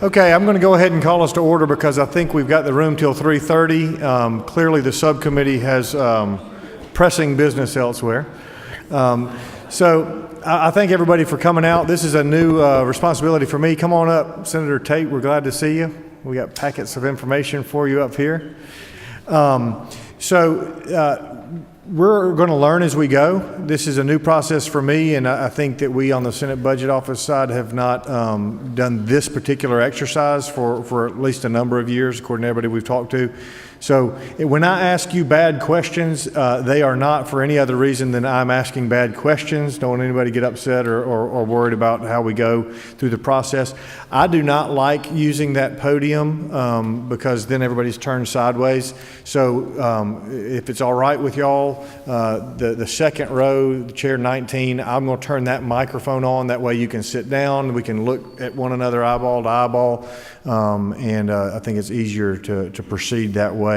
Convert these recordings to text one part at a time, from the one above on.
Okay, I'm going to go ahead and call us to order because I think we've got the room till 3:30. Clearly, the subcommittee has pressing business elsewhere. So I thank everybody for coming out. This is a new responsibility for me. Come on up, Senator Tate. We're glad to see you. We got packets of information for you up here. We're going to learn as we go. This is a new process for me, and I think that we on the Senate Budget Office side have not done this particular exercise for at least a number of years, according to everybody we've talked to. So when I ask you bad questions, they are not for any other reason than I'm asking bad questions. Don't want anybody to get upset or worried about how we go through the process. I do not like using that podium because then everybody's turned sideways. So if it's all right with y'all, the second row, chair 19, I'm going to turn that microphone on. That way you can sit down. We can look at one another eyeball to eyeball. And I think it's easier to proceed that way.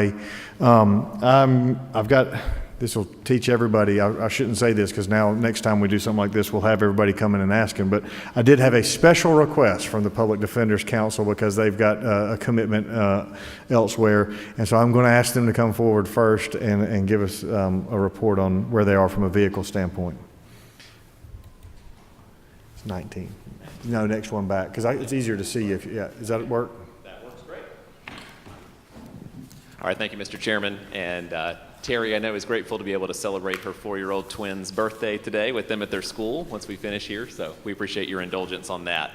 I've got, this will teach everybody, I shouldn't say this because now next time we do something like this, we'll have everybody come in and ask him, but I did have a special request from the Public Defenders Council because they've got a commitment elsewhere. And so I'm going to ask them to come forward first and give us a report on where they are from a vehicle standpoint. It's 19. No, next one back, because it's easier to see if, yeah, does that work? That works great. All right, thank you, Mr. Chairman. And Terry, I know, is grateful to be able to celebrate her 4-year-old twin's birthday today with them at their school once we finish here, so we appreciate your indulgence on that.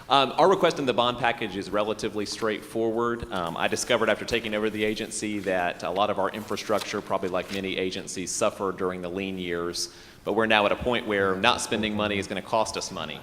Our request in the bond package is relatively straightforward. I discovered after taking over the agency that a lot of our infrastructure, probably like many agencies, suffered during the lean years, but we're now at a point where not spending money is going to cost us money.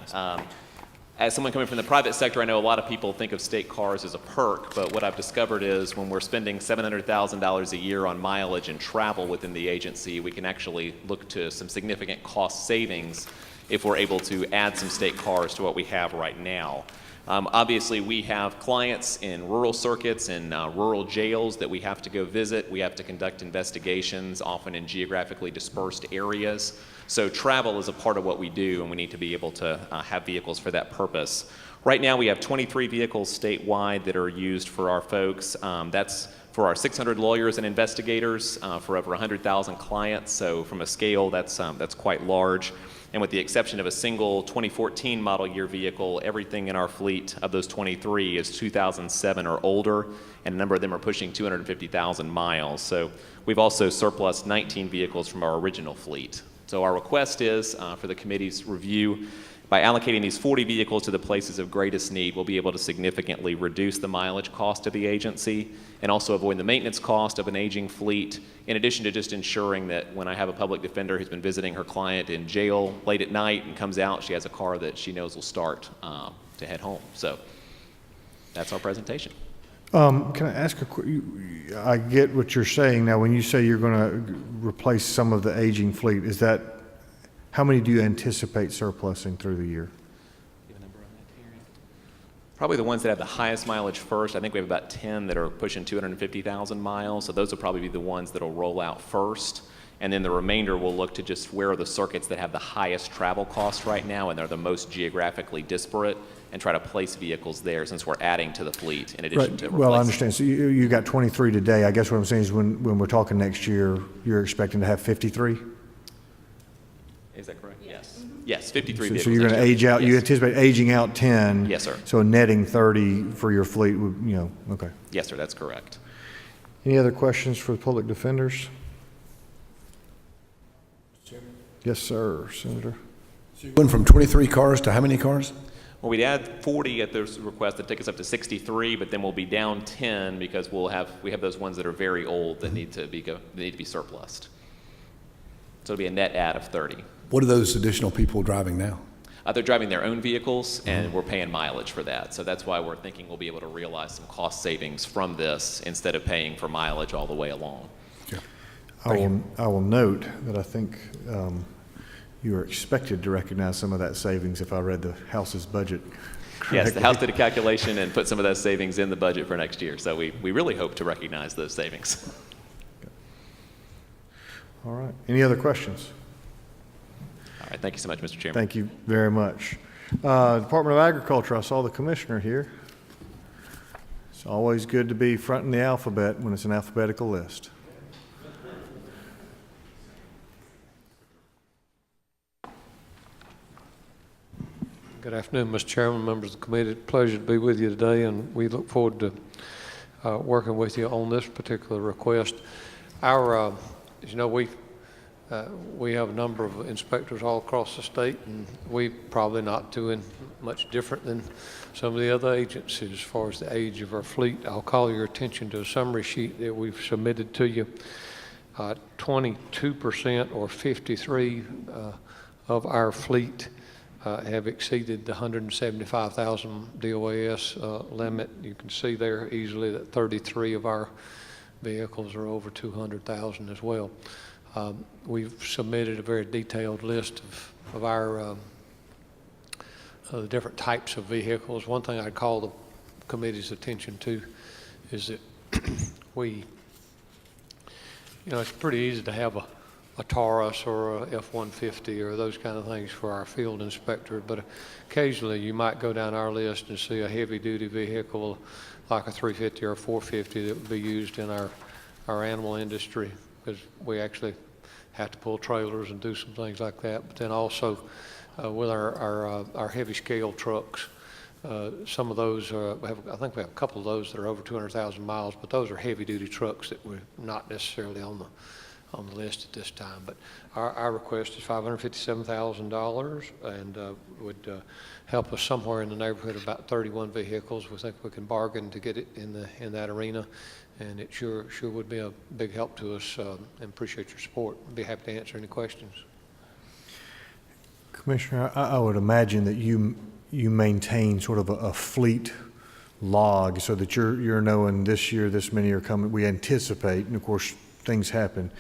As someone coming from the private sector, I know a lot of people think of state cars as a perk, but what I've discovered is when we're spending $700,000 a year on mileage and travel within the agency, we can actually look to some significant cost savings if we're able to add some state cars to what we have right now. Obviously, we have clients in rural circuits and rural jails that we have to go visit. We have to conduct investigations, often in geographically dispersed areas. So travel is a part of what we do, and we need to be able to have vehicles for that purpose. Right now, we have 23 vehicles statewide that are used for our folks. That's for our 600 lawyers and investigators for over 100,000 clients. So from a scale, that's quite large. And with the exception of a single 2014 model year vehicle, everything in our fleet of those 23 is 2007 or older, and a number of them are pushing 250,000 miles. So we've also surplus 19 vehicles from our original fleet. So our request is for the committee's review. By allocating these 40 vehicles to the places of greatest need, we'll be able to significantly reduce the mileage cost of the agency and also avoid the maintenance cost of an aging fleet, in addition to just ensuring that when I have a public defender who's been visiting her client in jail late at night and comes out, she has a car that she knows will start to head home. So that's our presentation. Can I ask a quick, I get what you're saying now. When you say you're going to replace some of the aging fleet, is that, how many do you anticipate surplusing through the year? Give a number on that, Terry. Probably the ones that have the highest mileage first. I think we have about 10 that are pushing 250,000 miles. So those will probably be the ones that will roll out first. And then the remainder will look to just where are the circuits that have the highest travel costs right now and they're the most geographically disparate, and try to place vehicles there since we're adding to the fleet in addition to replacing. Well, I understand. So you got 23 today. I guess what I'm saying is when we're talking next year, you're expecting to have 53? Is that correct? Yes. Mm-hmm. Yes, 53 vehicles. So you're going to age out, yes. You anticipate aging out 10. Yes, sir. So netting 30 for your fleet would, okay. Yes, sir, that's correct. Any other questions for the public defenders? Yes, sir, Senator. So you went from 23 cars to how many cars? Well, we'd add 40 at this request that take us up to 63, but then we'll be down 10 because we have those ones that are very old that need to be surplused. So it'll be a net add of 30. What are those additional people driving now? They're driving their own vehicles, and we're paying mileage for that. So that's why we're thinking we'll be able to realize some cost savings from this instead of paying for mileage all the way along. Okay. I will note that I think you are expected to recognize some of that savings if I read the House's budget correctly. Yes, the House did a calculation and put some of those savings in the budget for next year. So we really hope to recognize those savings. All right. Any other questions? All right. Thank you so much, Mr. Chairman. Thank you very much. Department of Agriculture, I saw the commissioner here. It's always good to be front in the alphabet when it's an alphabetical list. Good afternoon, Mr. Chairman, members of the committee. Pleasure to be with you today, and we look forward to working with you on this particular request. Our, as you know, we have a number of inspectors all across the state, and we probably not doing much different than some of the other agencies as far as the age of our fleet. I'll call your attention to a summary sheet that we've submitted to you. 22% or 53 of our fleet have exceeded the 175,000 DOAS limit. You can see there easily that 33 of our vehicles are over 200,000 as well. We've submitted a very detailed list of our the different types of vehicles. One thing I'd call the committee's attention to is that it's pretty easy to have a Taurus or a F-150 or those kind of things for our field inspector, but occasionally you might go down our list and see a heavy-duty vehicle like a 350 or a 450 that would be used in our animal industry, because we actually have to pull trailers and do some things like that. But then also with our heavy scale trucks, some of those I think we have a couple of those that are over 200,000 miles, but those are heavy-duty trucks that we're not necessarily on the list at this time. But our request is $557,000 and would help us somewhere in the neighborhood of about 31 vehicles. We think we can bargain to get it in that arena, and it sure would be a big help to us, and appreciate your support. I'd be happy to answer any questions. Commissioner, I would imagine that you maintain sort of a fleet log so that you're knowing this year this many are coming. We anticipate, and of course things happen.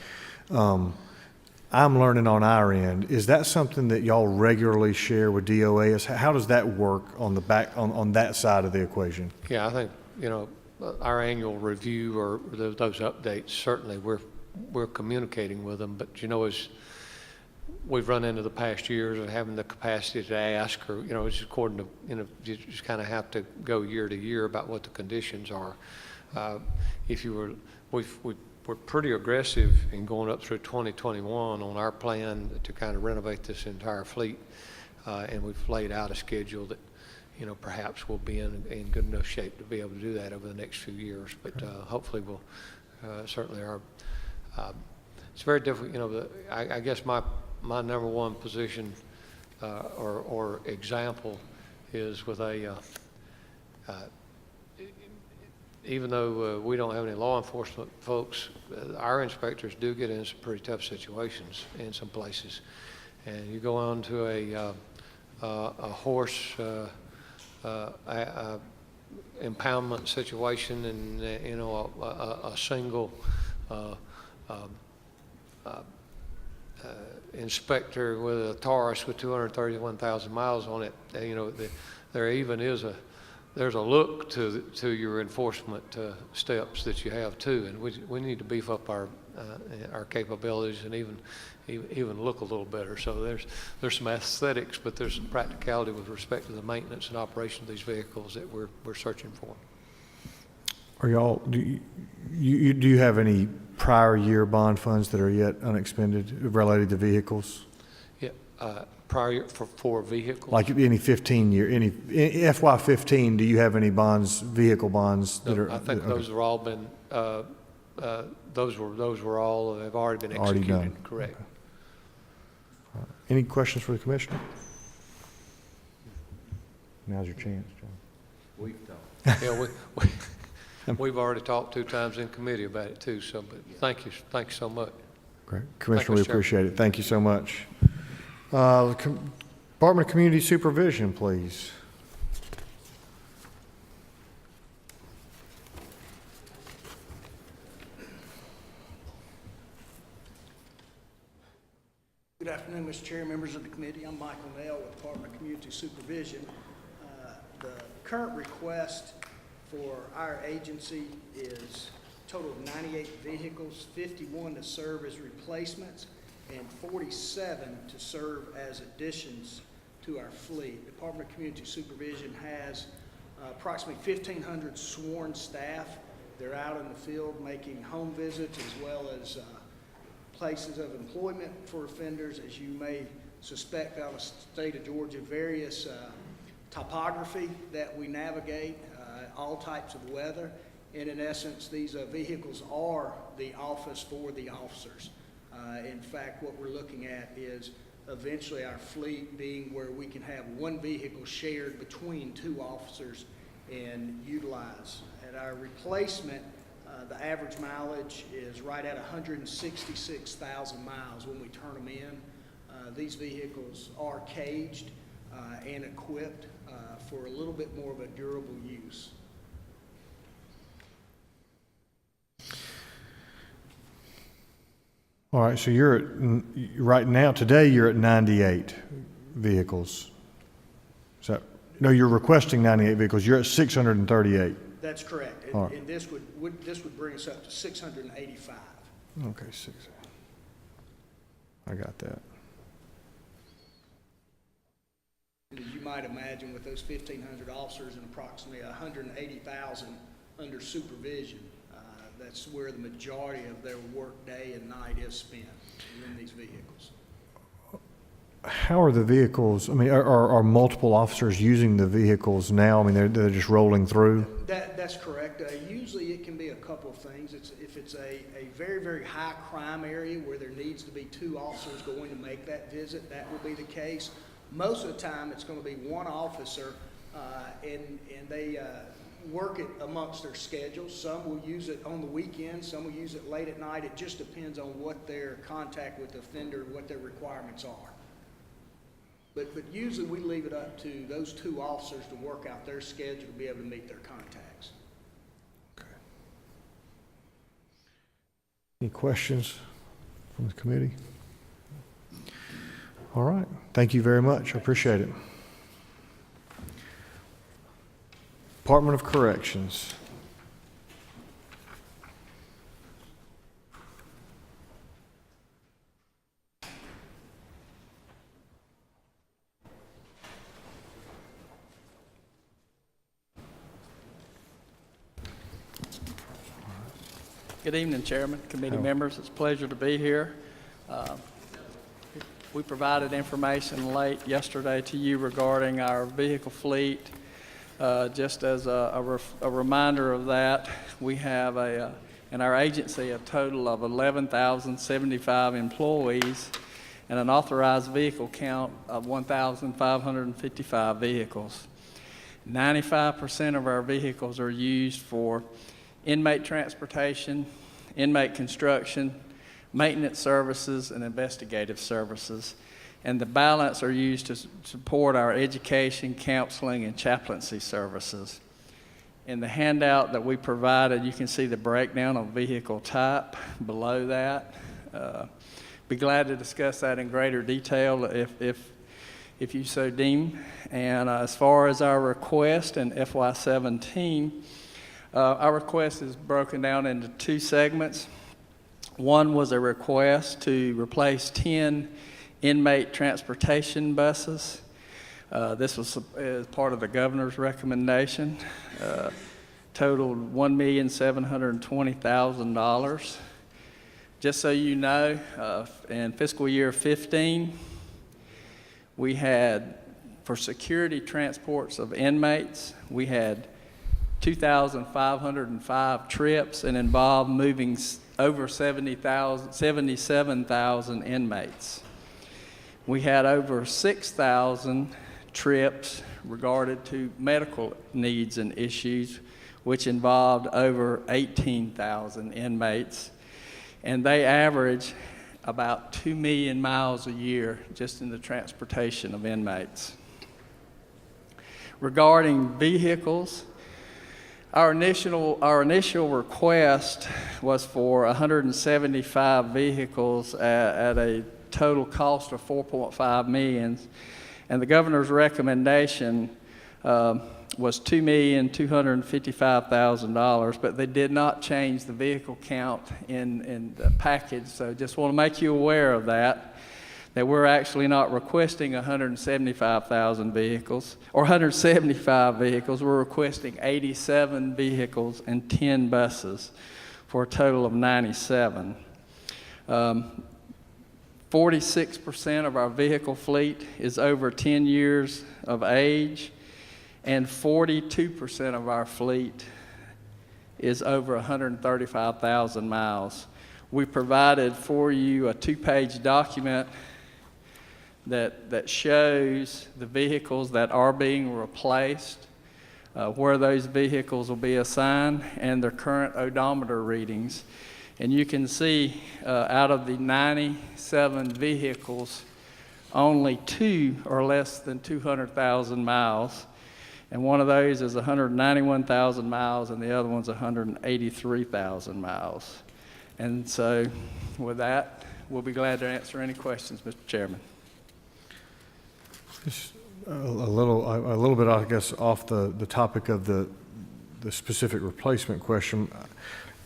I'm learning on our end. Is that something that y'all regularly share with DOAS? How does that work on the back on that side of the equation? Yeah, I think our annual review or those updates, certainly we're communicating with them. But as we've run into the past years of having the capacity to ask, or it's according to you just kind of have to go year to year about what the conditions are. We're pretty aggressive in going up through 2021 on our plan to kind of renovate this entire fleet, and we've laid out a schedule that perhaps we'll be in good enough shape to be able to do that over the next few years. But hopefully we'll certainly are. It's very difficult. I guess my number one position or example is with even though we don't have any law enforcement folks, our inspectors do get in some pretty tough situations in some places. And you go on to a horse impoundment situation, and a single inspector with a Taurus with 231,000 miles on it. There even is there's a look to your enforcement steps that you have too, and we need to beef up our capabilities and even look a little better. So there's some aesthetics, but there's some practicality with respect to the maintenance and operation of these vehicles that we're searching for. Are y'all do you have any prior year bond funds that are yet unexpended related to vehicles? Yeah. Prior year for vehicles? Like any 15-year, any FY15, do you have any bonds, vehicle bonds that are? I think those have all been, those were all have already been executed. Already done. Correct. Okay. Any questions for the commissioner? Now's your chance, John. We've talked. Yeah, we've already talked 2 times in committee about it too. So, but thank you so much. Great, Commissioner, we appreciate it. Thank you so much. Department of Community Supervision, please. Good afternoon, Mr. Chair, members of the committee. I'm Michael Nell with Department of Community Supervision. The current request for our agency is a total of 98 vehicles, 51 to serve as replacements, and 47 to serve as additions to our fleet. Department of Community Supervision has approximately 1,500 sworn staff. They're out in the field making home visits as well as places of employment for offenders. As you may suspect, out of the state of Georgia, various topography that we navigate, all types of weather. And in essence, these vehicles are the office for the officers. In fact, what we're looking at is eventually our fleet being where we can have one vehicle shared between two officers and utilize. At our replacement, the average mileage is right at 166,000 miles when we turn them in. These vehicles are caged and equipped for a little bit more of a durable use. All right, so you're at, right now, today, you're at 98 vehicles. So, no, you're requesting 98 vehicles. You're at 638. That's correct. And, All right. and this would bring us up to 685. Okay, 6. I got that. And as you might imagine, with those 1,500 officers and approximately 180,000 under supervision, that's where the majority of their work day and night is spent, in these vehicles. How are the vehicles, I mean, are multiple officers using the vehicles now? I mean, they're just rolling through? That's correct. Usually it can be a couple of things. If it's a very, very high crime area where there needs to be two officers going to make that visit, that will be the case. Most of the time, it's going to be one officer, and they work it amongst their schedules. Some will use it on the weekend, some will use it late at night. It just depends on what their contact with the offender, what their requirements are. But usually we leave it up to those two officers to work out their schedule to be able to meet their contacts. Okay. Any questions from the committee? All right. Thank you very much. I appreciate it. Department of Corrections. Good evening, Chairman, committee members. It's a pleasure to be here. We provided information late yesterday to you regarding our vehicle fleet. Just as a reminder of that, we have in our agency a total of 11,075 employees and an authorized vehicle count of 1,555 vehicles. 95% of our vehicles are used for inmate transportation, inmate construction, maintenance services, and investigative services. And the balance are used to support our education, counseling, and chaplaincy services. In the handout that we provided, you can see the breakdown of vehicle type below that. Be glad to discuss that in greater detail if you so deem. And as far as our request in FY17, our request is broken down into two segments. One was a request to replace 10 inmate transportation buses. This was as part of the governor's recommendation. Totaled $1,720,000. Just so you know, in fiscal year 15, we had, for security transports of inmates, we had 2,505 trips and involved moving over 77,000 inmates. We had over 6,000 trips regarded to medical needs and issues, which involved over 18,000 inmates. And they average about 2 million miles a year just in the transportation of inmates. Regarding vehicles, our initial request was for 175 vehicles at a total cost of $4.5 million, and the governor's recommendation was $2,255,000, but they did not change the vehicle count in the package, so just want to make you aware of that. that we're actually not requesting 175,000 vehicles or 175 vehicles. We're requesting 87 vehicles and 10 buses for a total of 97. 46% of our vehicle fleet is over 10 years of age, and 42% of our fleet is over 135,000 miles. We provided for you a 2-page document that shows the vehicles that are being replaced, where those vehicles will be assigned, and their current odometer readings. And you can see out of the 97 vehicles, only 2 are less than 200,000 miles. And one of those is 191,000 miles, and the other one's 183,000 miles. And so with that, we'll be glad to answer any questions, Mr. Chairman. Just a little bit, I guess, off the topic of the specific replacement question.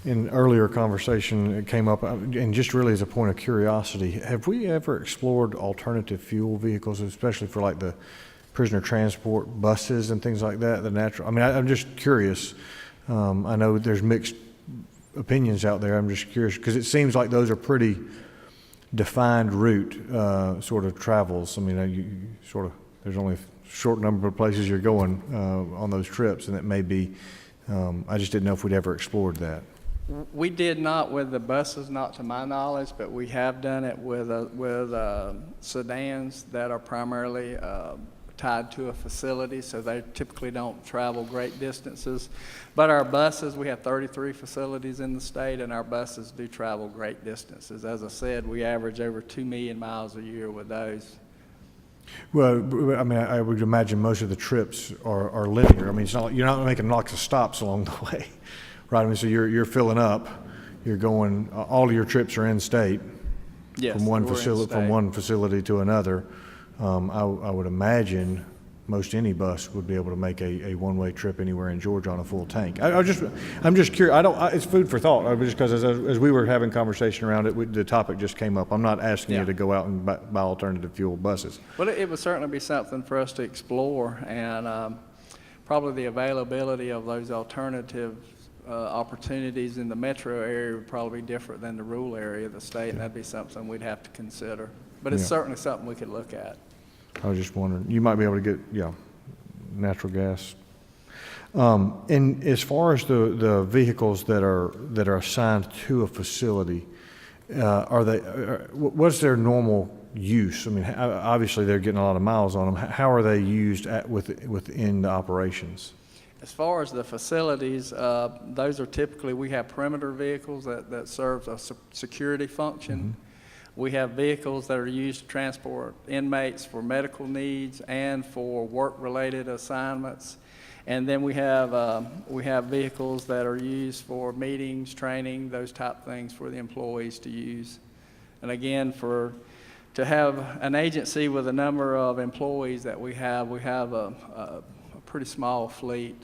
In earlier conversation, it came up, and just really as a point of curiosity, have we ever explored alternative fuel vehicles, especially for like the prisoner transport buses and things like that? I'm just curious. I know there's mixed opinions out there. I'm just curious because it seems like those are pretty defined route sort of travels. I mean, there's only a short number of places you're going on those trips, and it may be. I just didn't know if we'd ever explored that. We did not with the buses, not to my knowledge, but we have done it with sedans that are primarily tied to a facility, so they typically don't travel great distances. But our buses, we have 33 facilities in the state, and our buses do travel great distances. As I said, we average over 2 million miles a year with those. Well, I mean, I would imagine most of the trips are linear. I mean, it's not you're not making lots of stops along the way, right? I mean, so you're filling up. You're going. All of your trips are in state. Yes, from one we're facility to another. I would imagine most any bus would be able to make a one-way trip anywhere in Georgia on a full tank. I'm just curious. It's food for thought. Just because as we were having conversation around it, the topic just came up. I'm not asking you to go out and buy alternative fuel buses. Well, it would certainly be something for us to explore, and probably the availability of those alternative opportunities in the metro area would probably be different than the rural area of the state, and that'd be something we'd have to consider. But it's certainly something we could look at. I was just wondering, you might be able to get, natural gas. And as far as the vehicles that are assigned to a facility, what's their normal use? I mean, obviously they're getting a lot of miles on them. How are they used within the operations? As far as the facilities, those are typically, we have perimeter vehicles that serve a security function. Mm-hmm. We have vehicles that are used to transport inmates for medical needs and for work-related assignments. And then we have vehicles that are used for meetings, training, those type things for the employees to use. And again, to have an agency with a number of employees that we have a pretty small fleet.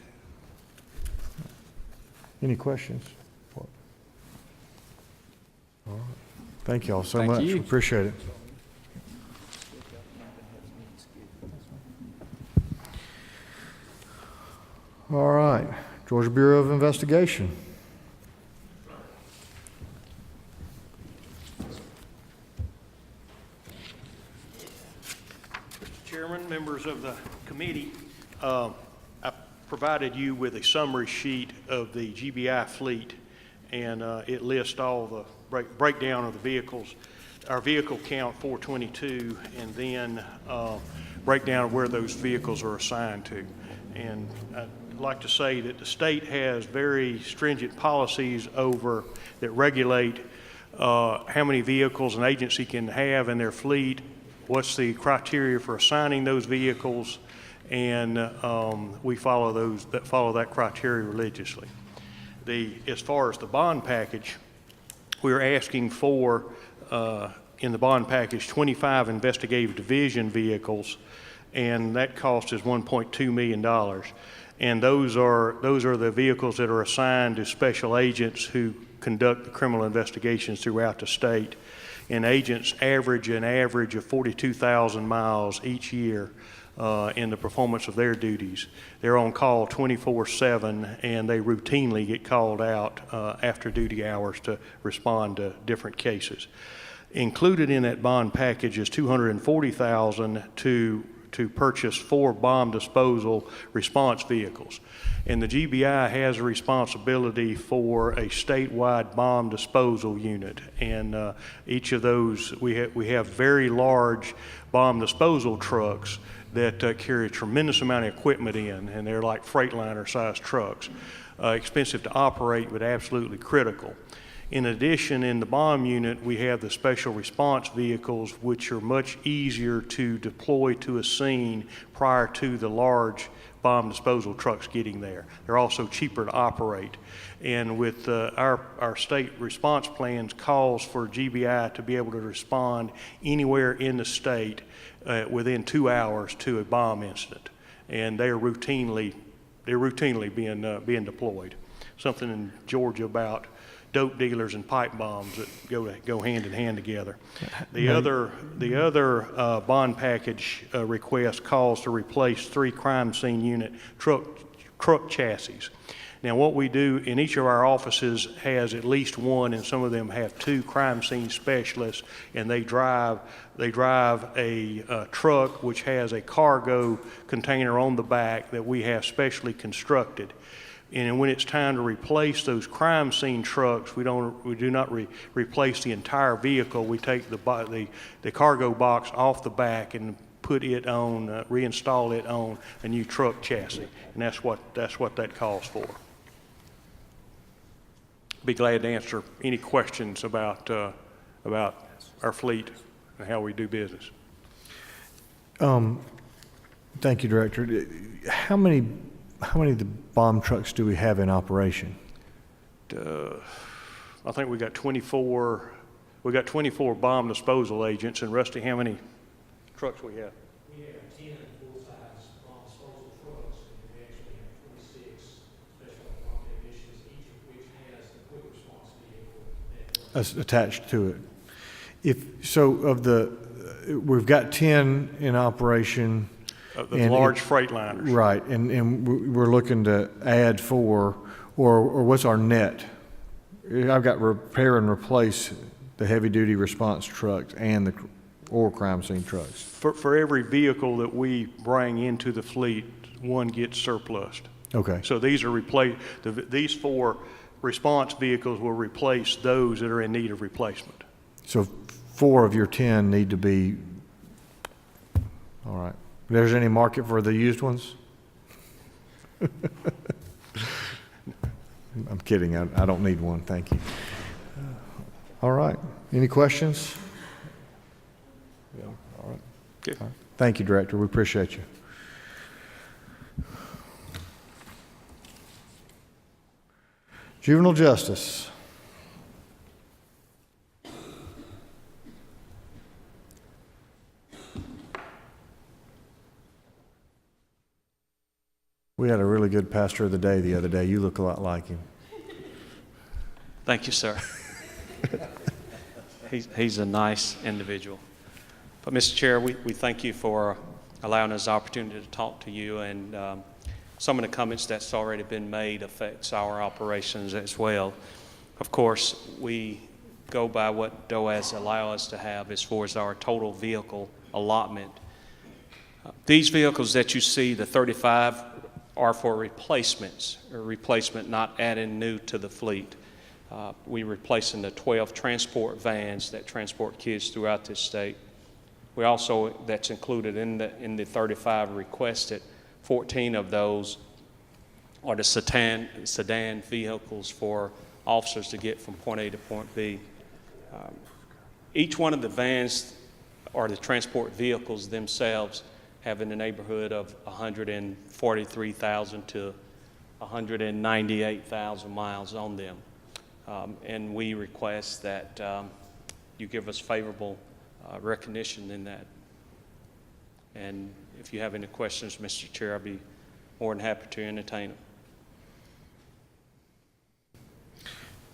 Any questions? All right. Thank you all so much. Thank you. Appreciate it. All right. Georgia Bureau of Investigation. Mr. Chairman, members of the committee, I provided you with a summary sheet of the GBI fleet, and it lists all the breakdown of the vehicles, our vehicle count 422, and then breakdown of where those vehicles are assigned to. And I'd like to say that the state has very stringent policies that regulate how many vehicles an agency can have in their fleet, what's the criteria for assigning those vehicles, and we follow that criteria religiously. As far as the bond package, we're asking for, in the bond package, 25 investigative division vehicles, and that cost is $1.2 million. And those are the vehicles that are assigned to special agents who conduct the criminal investigations throughout the state. and agents average an average of 42,000 miles each year in the performance of their duties. They're on call 24/7, and they routinely get called out after duty hours to respond to different cases. Included in that bond package is $240,000 to purchase 4 bomb disposal response vehicles. And the GBI has a responsibility for a statewide bomb disposal unit. And each of those, we have very large bomb disposal trucks that carry a tremendous amount of equipment in, and they're like Freightliner-sized trucks. Expensive to operate, but absolutely critical. In addition, in the bomb unit, we have the special response vehicles, which are much easier to deploy to a scene prior to the large bomb disposal trucks getting there. They're also cheaper to operate. And with our state response plans calls for GBI to be able to respond anywhere in the state within 2 hours to a bomb incident. And they're routinely being deployed. Something in Georgia about dope dealers and pipe bombs that go hand in hand together. The other bond package request calls to replace 3 crime scene unit truck chassis. Now, what we do in each of our offices has at least 1, and some of them have 2 crime scene specialists, and they drive a truck which has a cargo container on the back that we have specially constructed. And when it's time to replace those crime scene trucks, we do not replace the entire vehicle. We take the cargo box off the back and put it on, reinstall it on a new truck chassis, and that's what that calls for. Be glad to answer any questions about our fleet and how we do business. Thank you, Director. How many of the bomb trucks do we have in operation? I think we got 24. We got 24 bomb disposal agents. And Rusty, how many trucks we have? We have 10 full-size bomb disposal trucks, and we actually have 26 special bomb technicians, each of which has the quick response vehicle Attached to it. We've got 10 in operation. The large Freightliners. Right, and we're looking to add 4, or what's our net? I've got repair and replace the heavy-duty response trucks and or crime scene trucks. For every vehicle that we bring into the fleet, 1 gets surplused. Okay. So these are these 4 response vehicles will replace those that are in need of replacement. So 4 of your 10 need to be, all right. There's any market for the used ones? I'm kidding. I don't need one. Thank you. All right. Any questions? Yeah. All right. Okay. All right. Thank you, Director. We appreciate you. Juvenile justice. We had a really good pastor of the day the other day. You look a lot like him. Thank you, sir. He's a nice individual. But, Mr. Chair, we thank you for allowing us the opportunity to talk to you, and some of the comments that's already been made affects our operations as well. Of course, we go by what DOAS allow us to have as far as our total vehicle allotment. These vehicles that you see, the 35, are for replacement, not adding new to the fleet. We're replacing the 12 transport vans that transport kids throughout this state. We also, that's included in the 35 requested, 14 of those are the sedan vehicles for officers to get from point A to point B. Each one of the vans or the transport vehicles themselves have in the neighborhood of 143,000 to 198,000 miles on them. And we request that you give us favorable recognition in that. And if you have any questions, Mr. Chair, I'd be more than happy to entertain them.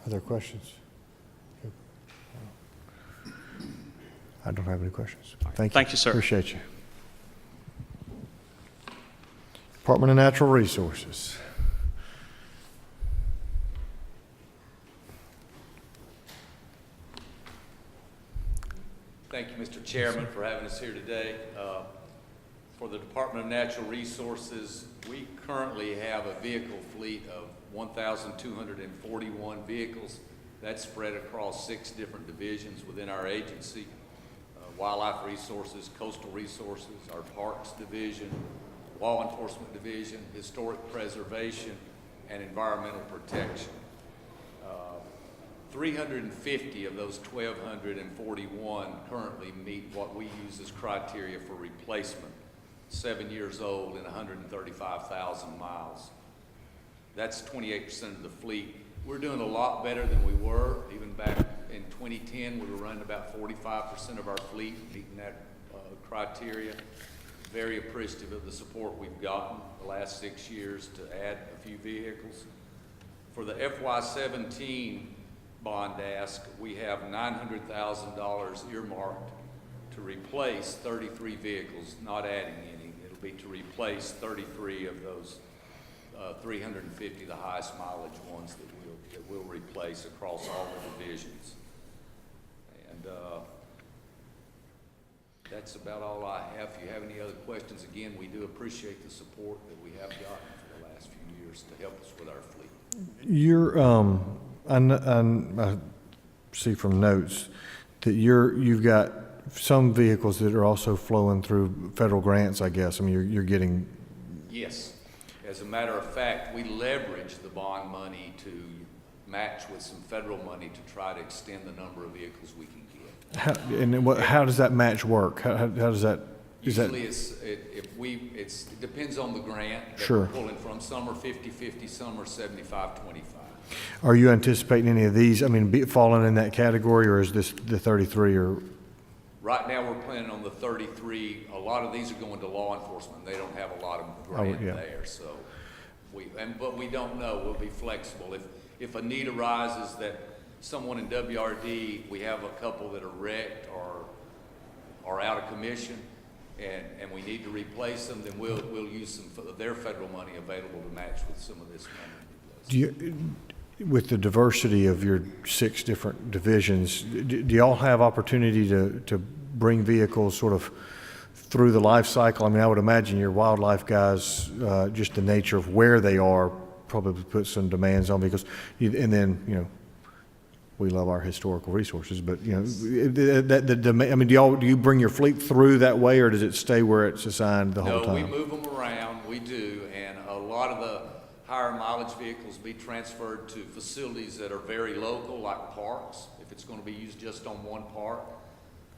Other questions? I don't have any questions. Thank you. Thank you, sir. Appreciate you. Department of Natural Resources. Thank you, Mr. Chairman, for having us here today. For the Department of Natural Resources, we currently have a vehicle fleet of 1,241 vehicles. That's spread across 6 different divisions within our agency. Wildlife Resources, Coastal Resources, our Parks Division, Law Enforcement Division, Historic Preservation, and Environmental Protection. 350 of those 1,241 currently meet what we use as criteria for replacement, 7 years old and 135,000 miles. That's 28% of the fleet. We're doing a lot better than we were. Even back in 2010, we were running about 45% of our fleet meeting that criteria. Very appreciative of the support we've gotten the last 6 years to add a few vehicles. For the FY17 bond ask, we have $900,000 earmarked to replace 33 vehicles, not adding any. It'll be to replace 33 of those 350, the highest mileage ones that we'll replace across all the divisions. And that's about all I have. If you have any other questions, again, we do appreciate the support that we have gotten for the last few years to help us with our fleet. I see from notes that you've got some vehicles that are also flowing through federal grants, I guess. I mean, you're getting. Yes. As a matter of fact, we leverage the bond money to match with some federal money to try to extend the number of vehicles we can get. How does that match work? How does that? Usually it depends on the grant that Sure. we're pulling from. Some are 50-50, some are 75-25. Are you anticipating any of these, falling in that category, or is this the 33 or? Right now, we're planning on the 33. A lot of these are going to law enforcement. They don't have a lot of grant there, so but we don't know. We'll be flexible. If a need arises that someone in WRD, we have a couple that are wrecked or are out of commission, and we need to replace them, then we'll use some of their federal money available to match with some of this money. With the diversity of your 6 different divisions, do y'all have opportunity to bring vehicles sort of through the life cycle? I would imagine your wildlife guys, just the nature of where they are, probably put some demands on vehicles. And then, we love our historical resources, but do you bring your fleet through that way, or does it stay where it's assigned the whole time? No, we move them around. We do, and a lot of the higher mileage vehicles be transferred to facilities that are very local, like parks, if it's going to be used just on one park.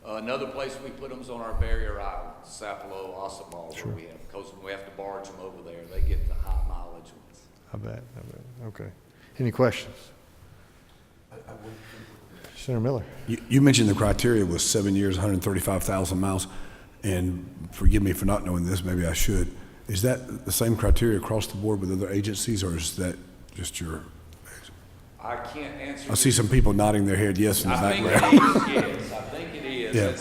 Another place we put them is on our barrier island, Sapelo, Ossabaw, Sure. where we have to barge them over there. They get the high mileage ones. I bet. Okay. Any questions? Senator Miller. You mentioned the criteria was 7 years, 135,000 miles, and forgive me for not knowing this, maybe I should. Is that the same criteria across the board with other agencies, or is that just your? I can't answer. I see some people nodding their head yes in the I background. think it is, yes. I think it is.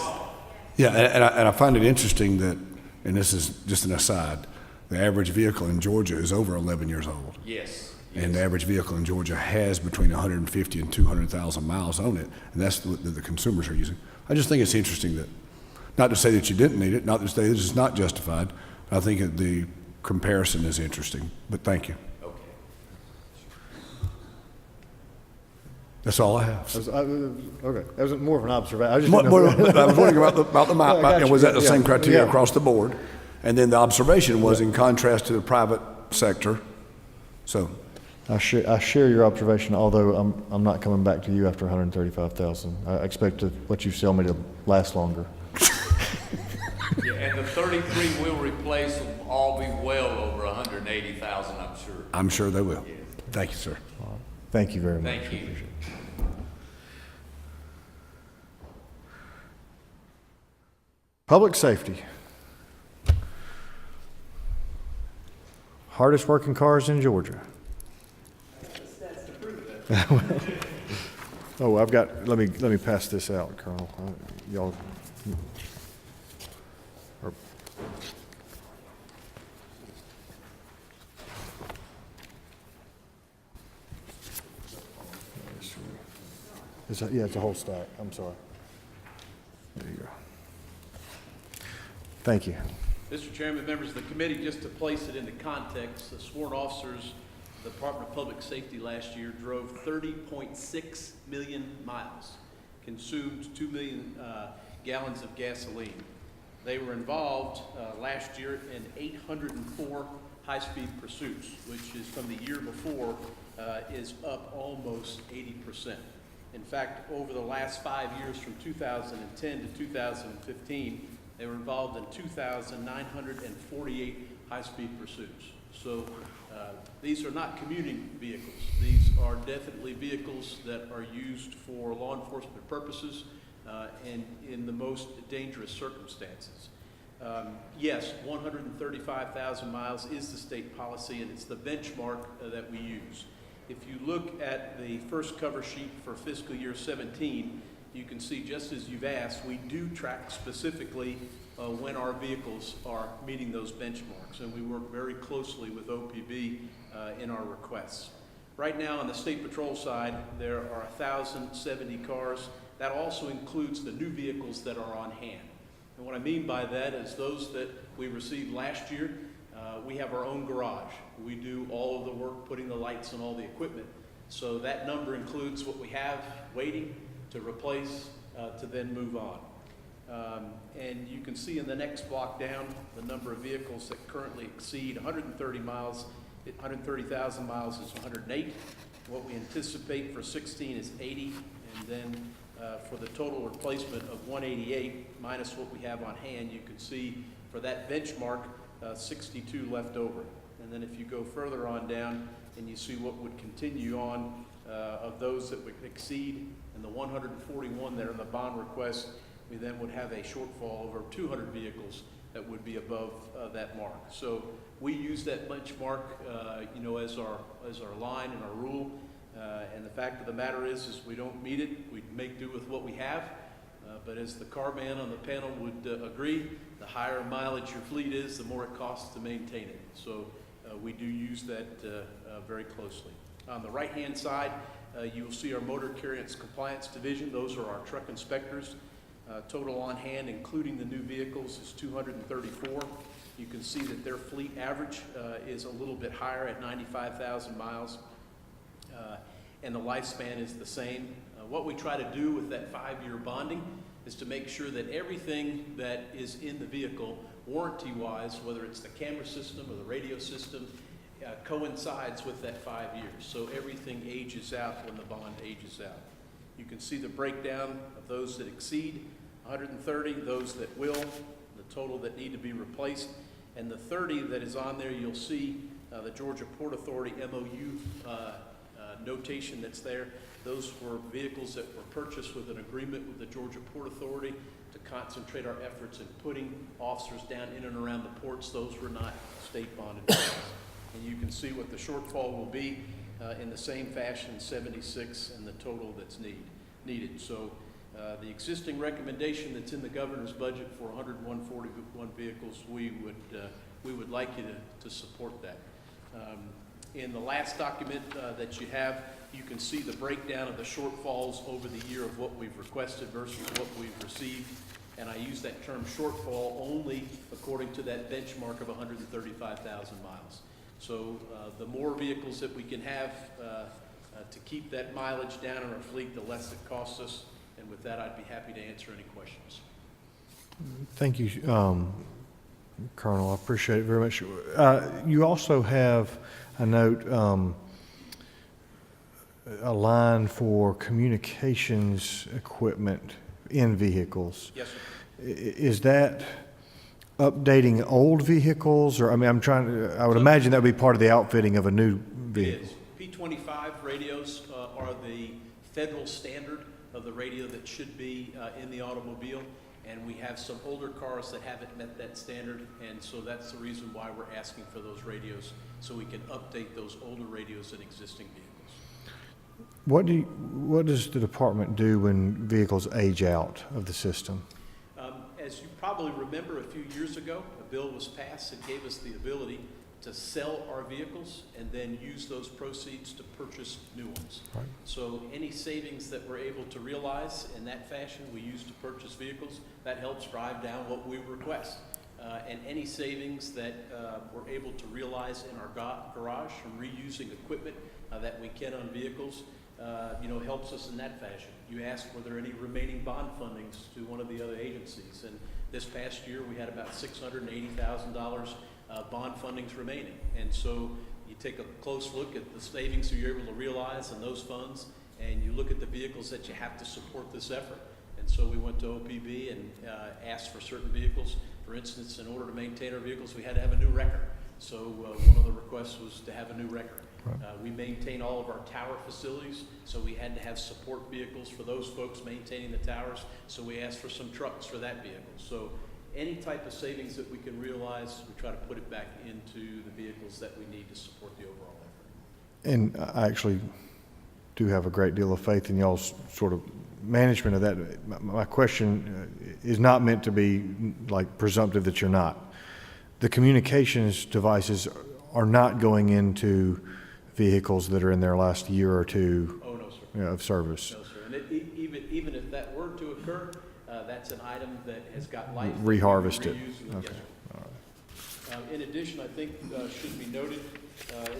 Yeah, and I find it interesting that, and this is just an aside, the average vehicle in Georgia is over 11 years old. Yes. And the average vehicle in Georgia has between 150 and 200,000 miles on it, and that's what the consumers are using. I just think it's interesting that, not to say that you didn't need it, not to say that it's not justified. I think that the comparison is interesting, but thank you. Okay. That's all I have. Okay, that was more of an observation. I was wondering about the map, I got and was that the you. same Yeah. criteria Yeah. across the board? And then the observation was in contrast to the private sector. So, I share your observation, although I'm not coming back to you after 135,000. I expect what you sell me to last longer. Yeah, and the 33 we'll replace will all be well over 180,000, I'm sure. I'm sure they will. Yes. Thank you, sir. Thank you very much. Thank you. Public safety. Hardest working cars in Georgia. Oh, let me pass this out, Colonel. Y'all Or- Yeah, it's a whole stack. I'm sorry. There you go. Thank you. Mr. Chairman, members of the committee, just to place it into context, the sworn officers of the Department of Public Safety last year drove 30.6 million miles, consumed 2 million gallons of gasoline. They were involved last year in 804 high-speed pursuits, which is from the year before is up almost 80%. In fact, over the last 5 years, from 2010 to 2015, they were involved in 2,948 high-speed pursuits. So these are not commuting vehicles. These are definitely vehicles that are used for law enforcement purposes and in the most dangerous circumstances. Yes, 135,000 miles is the state policy, and it's the benchmark that we use. If you look at the first cover sheet for fiscal year 17, you can see, just as you've asked, we do track specifically when our vehicles are meeting those benchmarks, and we work very closely with OPB in our requests. Right now on the State Patrol side, there are 1,070 cars. That also includes the new vehicles that are on hand. And what I mean by that is those that we received last year, we have our own garage. We do all of the work, putting the lights and all the equipment. So that number includes what we have waiting to replace, to then move on. And you can see in the next block down the number of vehicles that currently exceed 130,000 miles is 108. What we anticipate for 16 is 80, and then for the total replacement of 188 minus what we have on hand, you can see for that benchmark 62 left over. And then if you go further on down and you see what would continue on of those that would exceed, and the 141 that are in the bond request, we then would have a shortfall over 200 vehicles that would be above that mark. So we use that benchmark, you know, as our line and our rule. And the fact of the matter is we don't meet it. We make do with what we have. But as the car man on the panel would agree, the higher mileage your fleet is, the more it costs to maintain it. So we do use that very closely. On the right-hand side, you will see our Motor Carriers Compliance Division. Those are our truck inspectors. Total on hand, including the new vehicles, is 234. You can see that their fleet average is a little bit higher at 95,000 miles, and the lifespan is the same. What we try to do with that 5-year bonding is to make sure that everything that is in the vehicle, warranty-wise, whether it's the camera system or the radio system, coincides with that 5 years. So everything ages out when the bond ages out. You can see the breakdown of those that exceed 130, those that will, the total that need to be replaced, and the 30 that is on there, you'll see the Georgia Port Authority MOU notation that's there. Those were vehicles that were purchased with an agreement with the Georgia Port Authority to concentrate our efforts in putting officers down in and around the ports. Those were not state bonded vehicles. And you can see what the shortfall will be in the same fashion, 76, and the total that's needed. So the existing recommendation that's in the governor's budget for 141 vehicles, we would like you to support that. In the last document that you have, you can see the breakdown of the shortfalls over the year of what we've requested versus what we've received. And I use that term shortfall only according to that benchmark of 135,000 miles. So the more vehicles that we can have to keep that mileage down in our fleet, the less it costs us. And with that, I'd be happy to answer any questions. Thank you, Colonel. I appreciate it very much. You also have a note, a line for communications equipment in vehicles. Yes, sir. Is that updating old vehicles, or I mean, I would imagine that would be part of the outfitting of a new vehicle. It is. P25 radios are the federal standard of the radio that should be in the automobile, and we have some older cars that haven't met that standard, and so that's the reason why we're asking for those radios, so we can update those older radios in existing vehicles. What does the department do when vehicles age out of the system? as you probably remember, a few years ago, a bill was passed that gave us the ability to sell our vehicles and then use those proceeds to purchase new ones. Right. So any savings that we're able to realize in that fashion, we use to purchase vehicles. That helps drive down what we request. And any savings that we're able to realize in our garage from reusing equipment that we can on vehicles, helps us in that fashion. You asked, were there any remaining bond fundings to one of the other agencies? And this past year, we had about $680,000 bond fundings remaining. And so you take a close look at the savings that you're able to realize in those funds, and you look at the vehicles that you have to support this effort. And so we went to OPB and asked for certain vehicles. For instance, in order to maintain our vehicles, we had to have a new wrecker. So one of the requests was to have a new wrecker. We maintain all of our tower facilities, so we had to have support vehicles for those folks maintaining the towers. So we asked for some trucks for that vehicle. So any type of savings that we can realize, we try to put it back into the vehicles that we need to support the overall effort. And I actually do have a great deal of faith in y'all's sort of management of that. My question is not meant to be like presumptive that you're not. The communications devices are not going into vehicles that are in their last year or two Oh, no, sir. of service. No, sir. And even if that were to occur, that's an item that has got life. Reharvest it. Reuse. Okay. Yes, sir. In addition, I think should be noted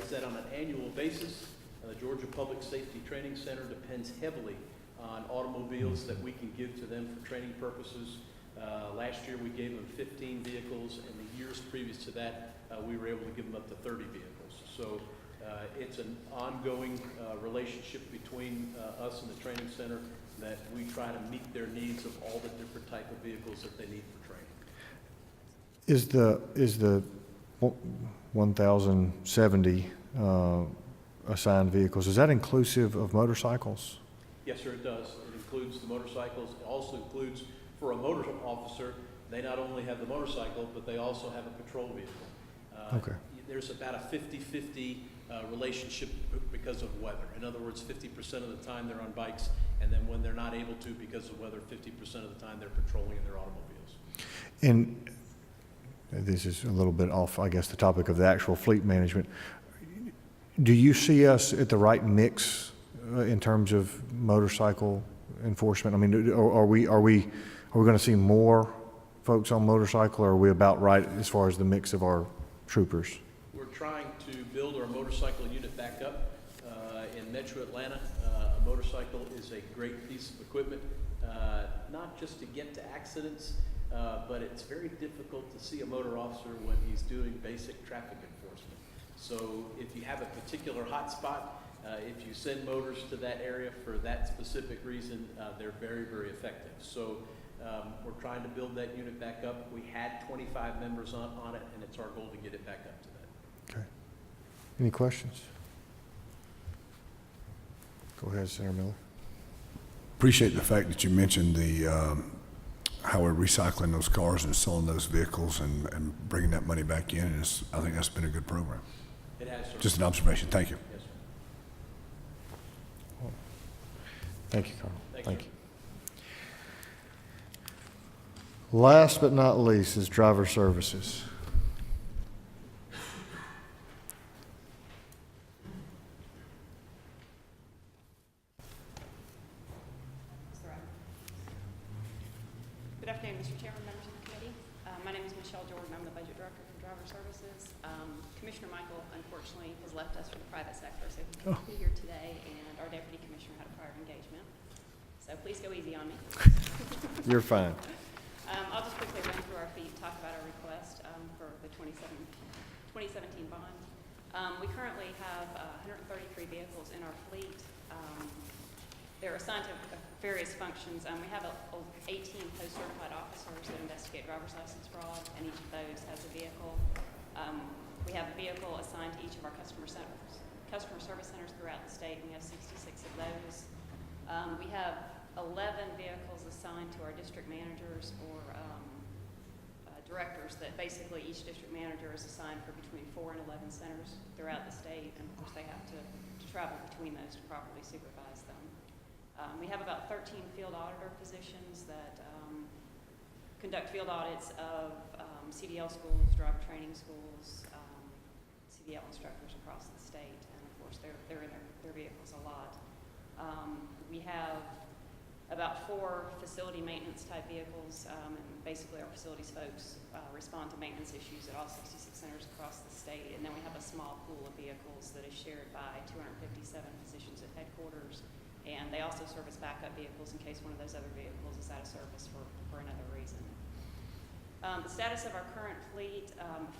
is that on an annual basis, the Georgia Public Safety Training Center depends heavily on automobiles that we can give to them for training purposes. Last year, we gave them 15 vehicles, and the years previous to that, we were able to give them up to 30 vehicles. So it's an ongoing relationship between us and the training center that we try to meet their needs of all the different type of vehicles that they need for training. Is the 1,070 assigned vehicles, is that inclusive of motorcycles? Yes, sir, it does. It includes the motorcycles. It also includes, for a motor officer, they not only have the motorcycle, but they also have a patrol vehicle. Okay. There's about a 50-50 relationship because of weather. In other words, 50% of the time they're on bikes, and then when they're not able to because of weather, 50% of the time they're patrolling in their automobiles. And this is a little bit off, I guess, the topic of the actual fleet management. Do you see us at the right mix in terms of motorcycle enforcement? I mean, are we going to see more folks on motorcycle, or are we about right as far as the mix of our troopers? We're trying to build our motorcycle unit back up. In Metro Atlanta, a motorcycle is a great piece of equipment, not just to get to accidents, but it's very difficult to see a motor officer when he's doing basic traffic enforcement. So if you have a particular hot spot, if you send motors to that area for that specific reason, they're very, very effective. So we're trying to build that unit back up. We had 25 members on it, and it's our goal to get it back up to that. Okay. Any questions? Go ahead, Senator Miller. Appreciate the fact that you mentioned how we're recycling those cars and selling those vehicles and bringing that money back in. And I think that's been a good program. It has, sir. Just an observation. Thank you. Yes, sir. Thank you, Carl. Thank you. Last but not least is driver services. Good afternoon, Mr. Chairman, members of the committee. My name is Michelle Jordan. I'm the budget director for Driver Services. Commissioner Michael, unfortunately, has left us for the private sector, so he can't be here today, and our deputy commissioner had a prior engagement. So please go easy on me. You're fine. I'll just quickly run through our feet, talk about our request for the 2017 bond. We currently have 133 vehicles in our fleet. They're assigned to various functions. We have 18 post-certified officers that investigate driver's license fraud, and each of those has a vehicle. We have a vehicle assigned to each of our customer service centers throughout the state, and we have 66 of those. We have 11 vehicles assigned to our district managers or directors that basically each district manager is assigned for between 4 and 11 centers throughout the state, and of course they have to travel between those to properly supervise them. We have about 13 field auditor positions that conduct field audits of CDL schools, driver training schools, CDL instructors across the state, and of course, they're in their vehicles a lot. We have about 4 facility maintenance type vehicles, and basically our facilities folks respond to maintenance issues at all 66 centers across the state. And then we have a small pool of vehicles that is shared by 257 physicians at headquarters. And they also serve as backup vehicles in case one of those other vehicles is out of service for another reason. The status of our current fleet,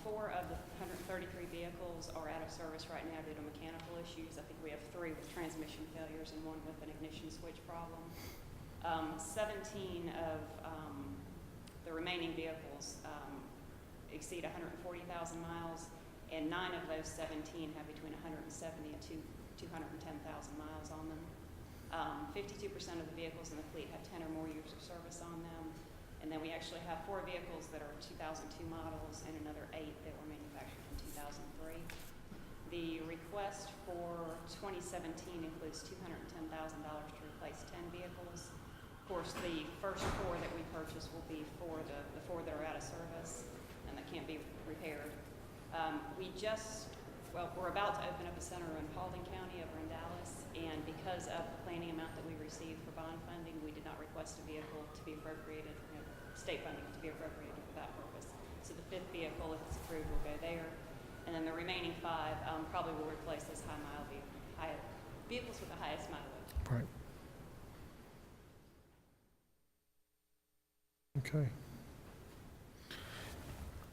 4 of the 133 vehicles are out of service right now due to mechanical issues. I think we have 3 with transmission failures and 1 with an ignition switch problem. 17 of the remaining vehicles exceed 140,000 miles, and 9 of those 17 have between 170 and 210,000 miles on them. 52% of the vehicles in the fleet have 10 or more years of service on them. And then we actually have 4 vehicles that are 2002 models and another 8 that were manufactured in 2003. The request for 2017 includes $210,000 to replace 10 vehicles. Of course, the first 4 that we purchase will be for the 4 that are out of service and that can't be repaired. We're about to open up a center in Paulding County over in Dallas, and because of the planning amount that we received for bond funding, we did not request a vehicle to be appropriated, state funding to be appropriated for that purpose. So the 5th vehicle, if it's approved, will go there. And then the remaining 5 probably will replace those vehicles with the highest mileage. Right. Okay.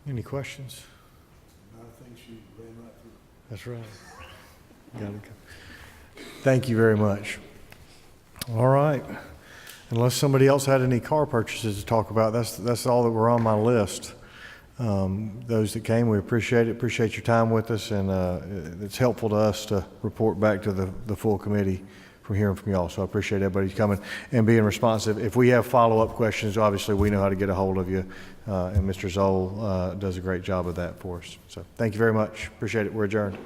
Any questions? I think she ran right through. That's right. Got to go. Thank you very much. All right. Unless somebody else had any car purchases to talk about, that's all that were on my list. Those that came, we appreciate it. Appreciate your time with us, and it's helpful to us to report back to the full committee from hearing from y'all. So I appreciate everybody coming and being responsive. If we have follow-up questions, obviously we know how to get a hold of you, and Mr. Zoll does a great job of that for us. So thank you very much. Appreciate it. We're adjourned.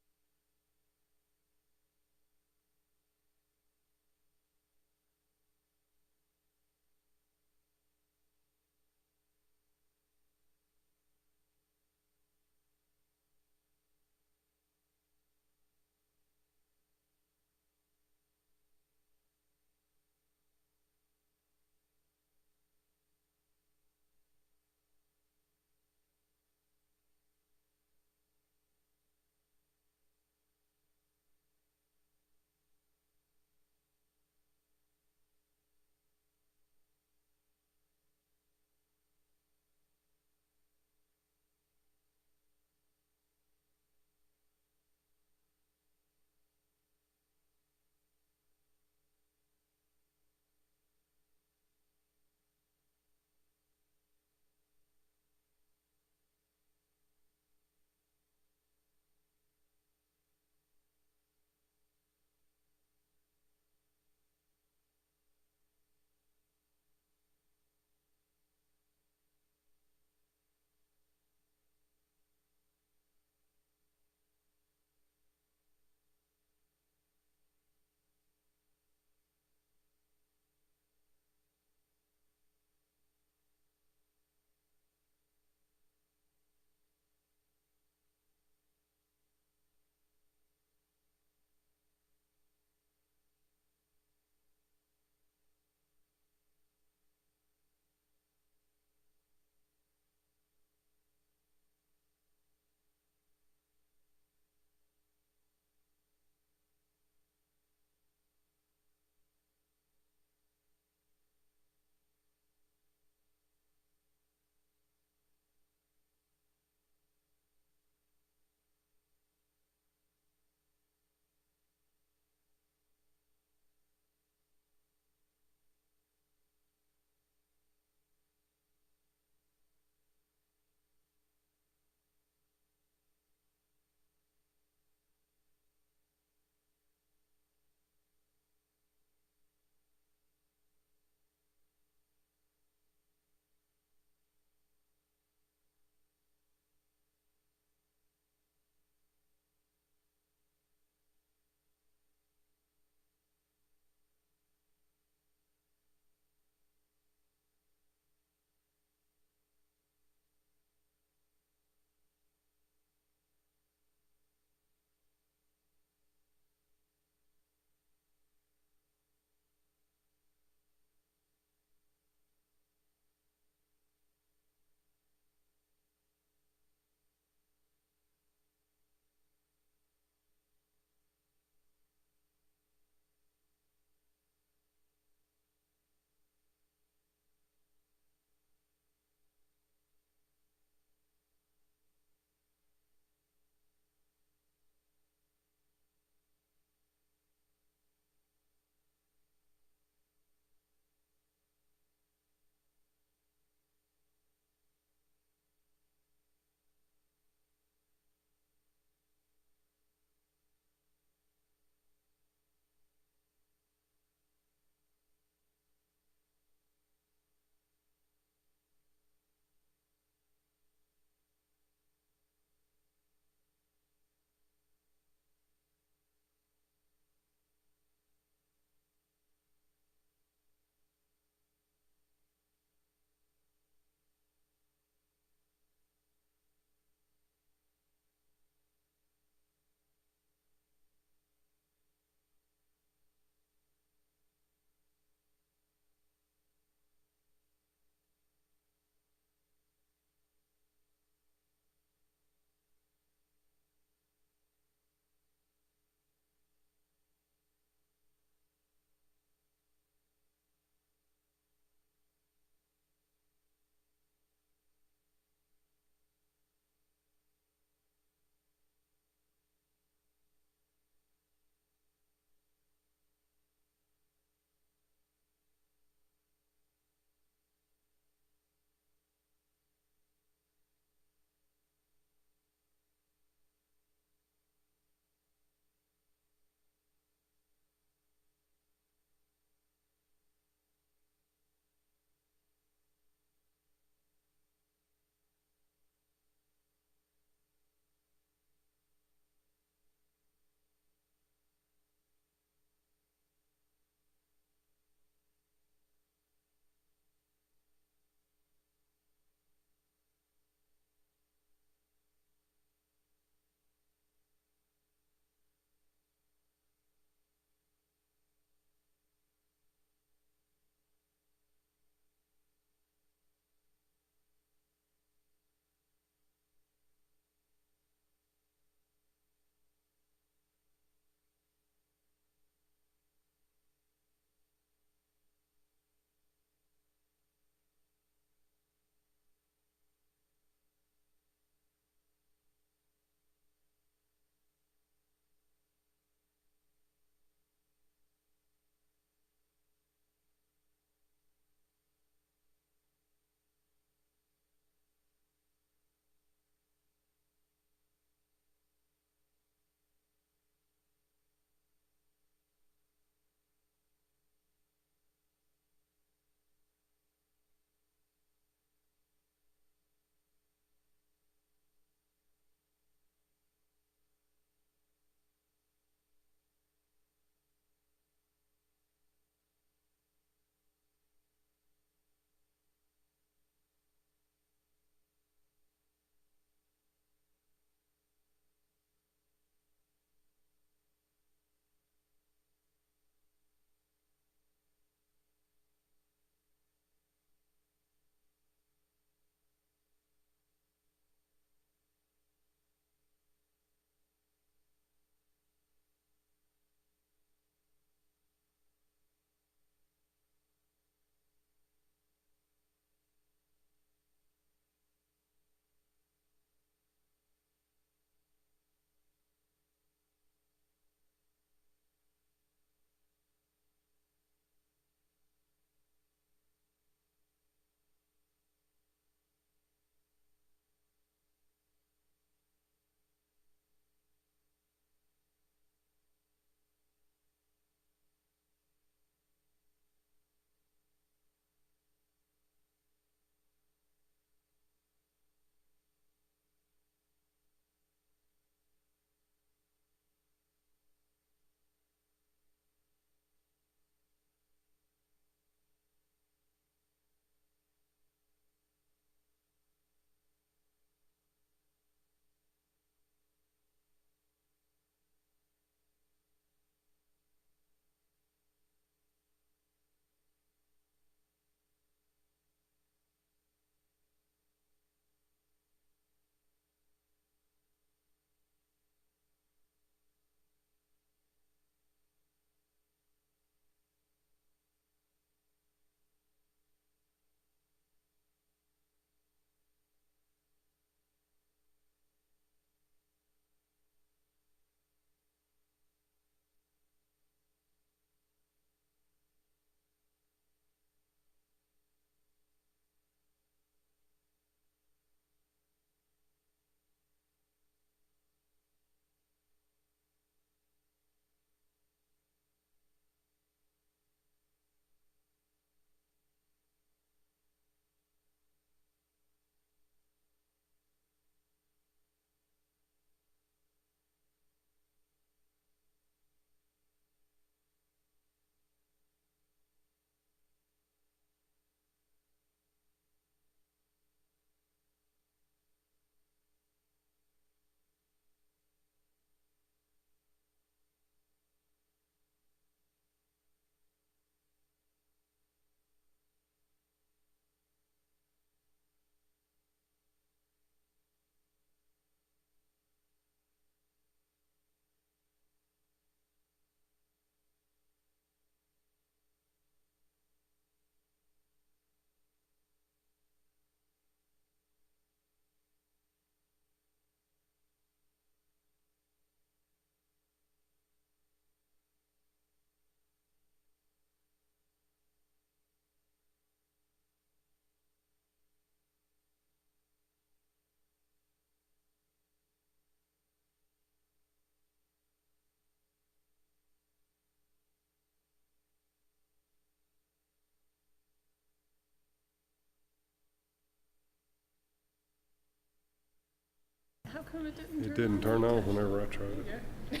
How come it didn't It turn didn't turn on whenever I tried it.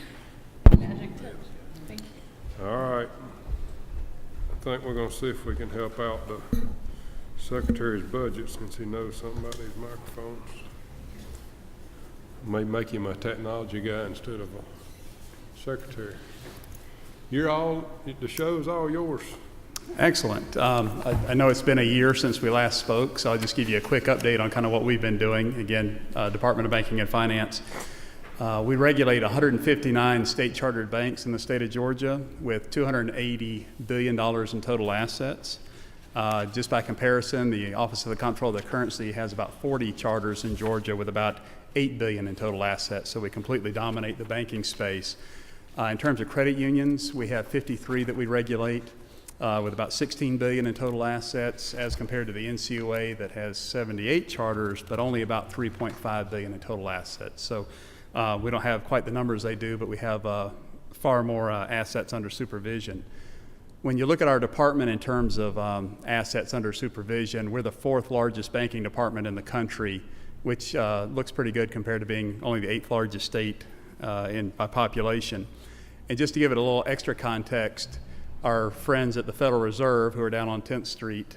on? Magic touch. Thank you. All right. I think we're gonna see if we can help out the secretary's budget since he knows something about these microphones. May make him a technology guy instead of a secretary. The show's all yours. Excellent. I know it's been a year since we last spoke, so I'll just give you a quick update on kind of what we've been doing. Again, Department of Banking and Finance. We regulate 159 state-chartered banks in the state of Georgia with $280 billion in total assets. Just by comparison, the Office of the Comptroller of the Currency has about 40 charters in Georgia with about $8 billion in total assets, so we completely dominate the banking space. In terms of credit unions, we have 53 that we regulate with about $16 billion in total assets as compared to the NCUA that has 78 charters, but only about $3.5 billion in total assets. So we don't have quite the numbers they do, but we have far more assets under supervision. When you look at our department in terms of assets under supervision, we're the 4th largest banking department in the country, which looks pretty good compared to being only the 8th largest state by population. And just to give it a little extra context, our friends at the Federal Reserve, who are down on 10th Street,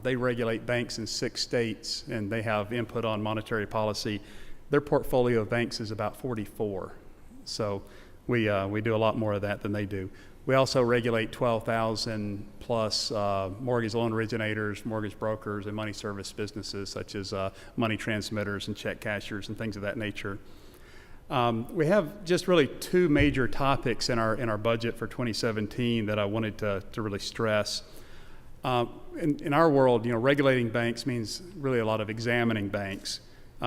they regulate banks in 6 states, and they have input on monetary policy. Their portfolio of banks is about 44. So we do a lot more of that than they do. We also regulate 12,000 plus mortgage loan originators, mortgage brokers, and money service businesses such as money transmitters and check cashers and things of that nature. We have just really 2 major topics in our budget for 2017 that I wanted to really stress. In our world, regulating banks means really a lot of examining banks.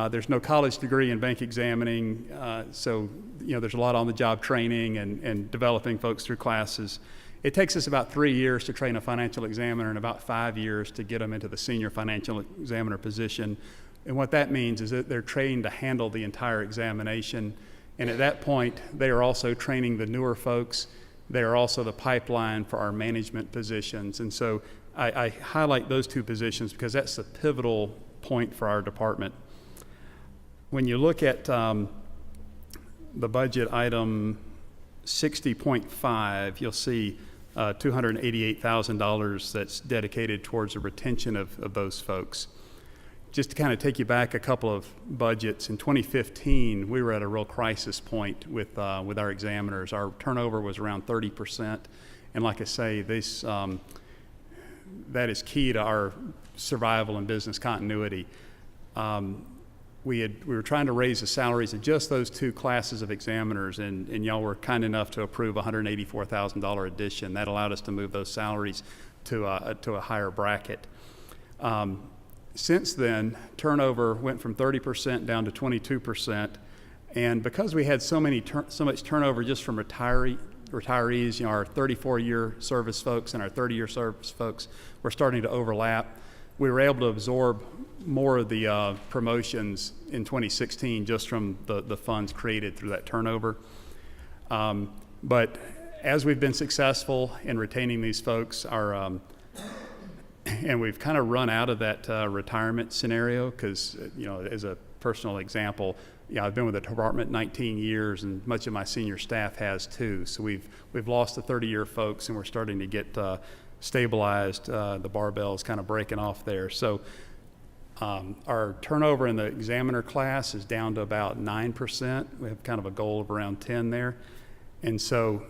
There's no college degree in bank examining, so there's a lot on the job training and developing folks through classes. It takes us about 3 years to train a financial examiner and about 5 years to get them into the senior financial examiner position. And what that means is that they're trained to handle the entire examination. And at that point, they are also training the newer folks. They are also the pipeline for our management positions. And so I highlight those 2 positions because that's the pivotal point for our department. When you look at the budget item 60.5, you'll see $288,000 that's dedicated towards the retention of those folks. Just to kind of take you back a couple of budgets, in 2015, we were at a real crisis point with our examiners. Our turnover was around 30%, and like I say, that is key to our survival and business continuity. We were trying to raise the salaries of just those 2 classes of examiners, and y'all were kind enough to approve a $184,000 addition. That allowed us to move those salaries to a higher bracket. Since then, turnover went from 30% down to 22%, and because we had so much turnover just from retirees, our 34-year service folks and our 30-year service folks were starting to overlap. We were able to absorb more of the promotions in 2016 just from the funds created through that turnover. But as we've been successful in retaining these folks, and we've kind of run out of that retirement scenario because, as a personal example, I've been with the department 19 years, and much of my senior staff has too. So we've lost the 30-year folks, and we're starting to get stabilized. The barbell's kind of breaking off there. So our turnover in the examiner class is down to about 9%. We have kind of a goal of around 10 there. And so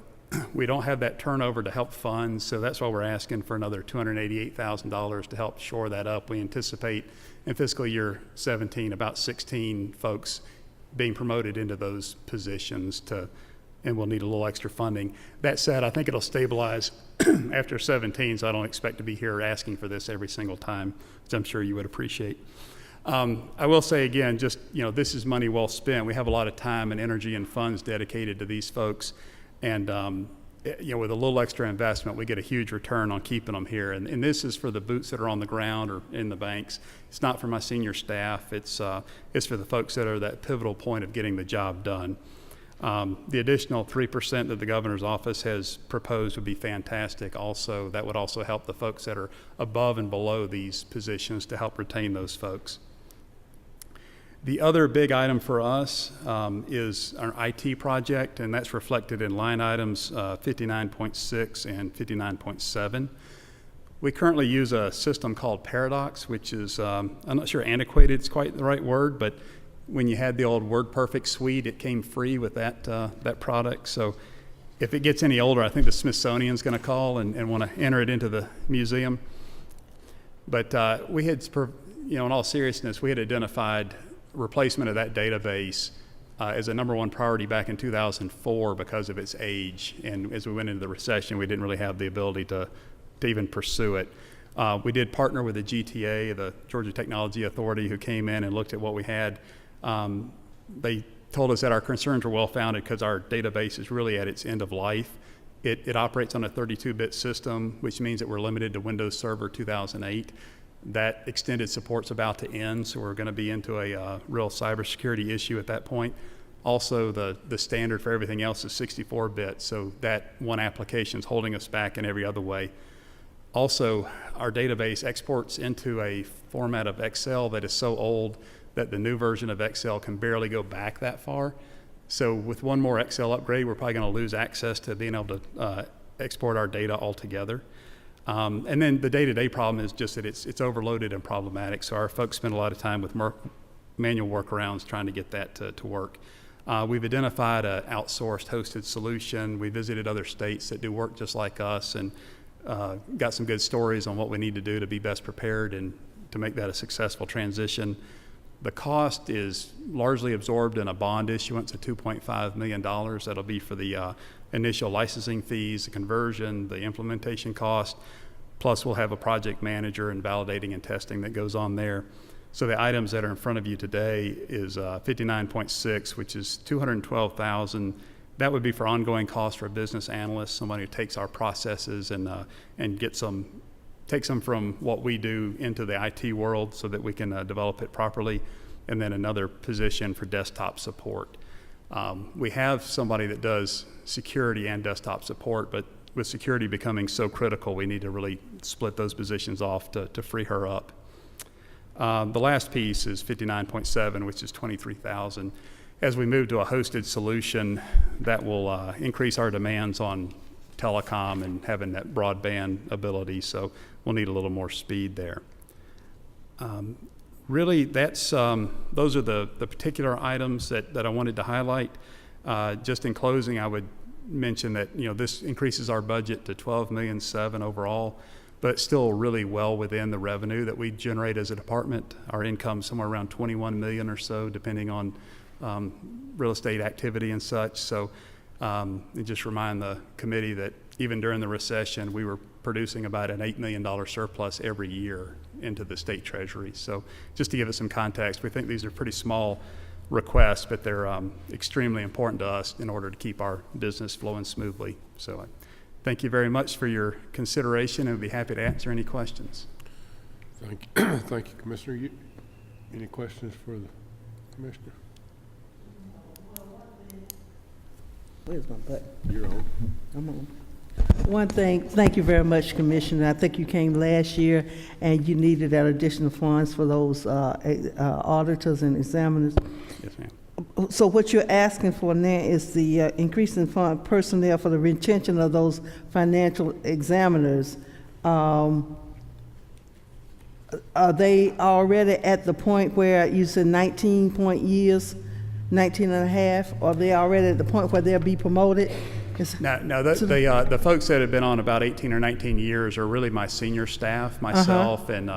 we don't have that turnover to help fund, so that's why we're asking for another $288,000 to help shore that up. We anticipate in fiscal year 17 about 16 folks being promoted into those positions and we'll need a little extra funding. That said, I think it'll stabilize after 17, so I don't expect to be here asking for this every single time, which I'm sure you would appreciate. I will say again, just, this is money well spent. We have a lot of time and energy and funds dedicated to these folks. And, with a little extra investment, we get a huge return on keeping them here. And this is for the boots that are on the ground or in the banks. It's not for my senior staff. It's for the folks that are that pivotal point of getting the job done. The additional 3% that the governor's office has proposed would be fantastic also. That would also help the folks that are above and below these positions to help retain those folks. The other big item for us is our IT project, and that's reflected in line items 59.6 and 59.7. We currently use a system called Paradox, which is, I'm not sure antiquated is quite the right word, but when you had the old WordPerfect suite, it came free with that product. So if it gets any older, I think the Smithsonian's going to call and want to enter it into the museum. But we had, in all seriousness, we had identified replacement of that database as a number one priority back in 2004 because of its age. And as we went into the recession, we didn't really have the ability to even pursue it. We did partner with the GTA, the Georgia Technology Authority, who came in and looked at what we had. They told us that our concerns were well-founded because our database is really at its end of life. It operates on a 32-bit system, which means that we're limited to Windows Server 2008. That extended support's about to end, so we're going to be into a real cybersecurity issue at that point. Also, the standard for everything else is 64-bit, so that one application is holding us back in every other way. Also, our database exports into a format of Excel that is so old that the new version of Excel can barely go back that far. So with one more Excel upgrade, we're probably going to lose access to being able to export our data altogether. And then the day-to-day problem is just that it's overloaded and problematic. So our folks spend a lot of time with manual workarounds trying to get that to work. We've identified an outsourced hosted solution. We visited other states that do work just like us and got some good stories on what we need to do to be best prepared and to make that a successful transition. The cost is largely absorbed in a bond issuance of $2.5 million. That'll be for the initial licensing fees, the conversion, the implementation cost, plus we'll have a project manager and validating and testing that goes on there. So the items that are in front of you today is 59.6, which is $212,000. That would be for ongoing costs for a business analyst, somebody who takes our processes and takes them from what we do into the IT world so that we can develop it properly, and then another position for desktop support. We have somebody that does security and desktop support, but with security becoming so critical, we need to really split those positions off to free her up. The last piece is 59.7, which is $23,000. As we move to a hosted solution, that will increase our demands on telecom and having that broadband ability, so we'll need a little more speed there. Really, those are the particular items that I wanted to highlight. Just in closing, I would mention that this increases our budget to $12.7 million overall, but it's still really well within the revenue that we generate as a department. Our income somewhere around $21 million or so, depending on real estate activity and such. So just remind the committee that even during the recession, we were producing about an $8 million surplus every year into the state treasury. So just to give it some context, we think these are pretty small requests, but they're extremely important to us in order to keep our business flowing smoothly. So thank you very much for your consideration, and we'll be happy to answer any questions. Thank you, thank you, Commissioner. Any questions for the Commissioner? Where's my button? You're on. I'm on. One thing, thank you very much, Commissioner. I think you came last year and you needed that additional funds for those auditors and examiners. Yes, ma'am. So what you're asking for now is the increase in fund personnel for the retention of those financial examiners. Are they already at the point where you said 19 years, 19 and a half? Are they already at the point where they'll be promoted? No, the folks that have been on about 18 or 19 years are really my senior staff, myself and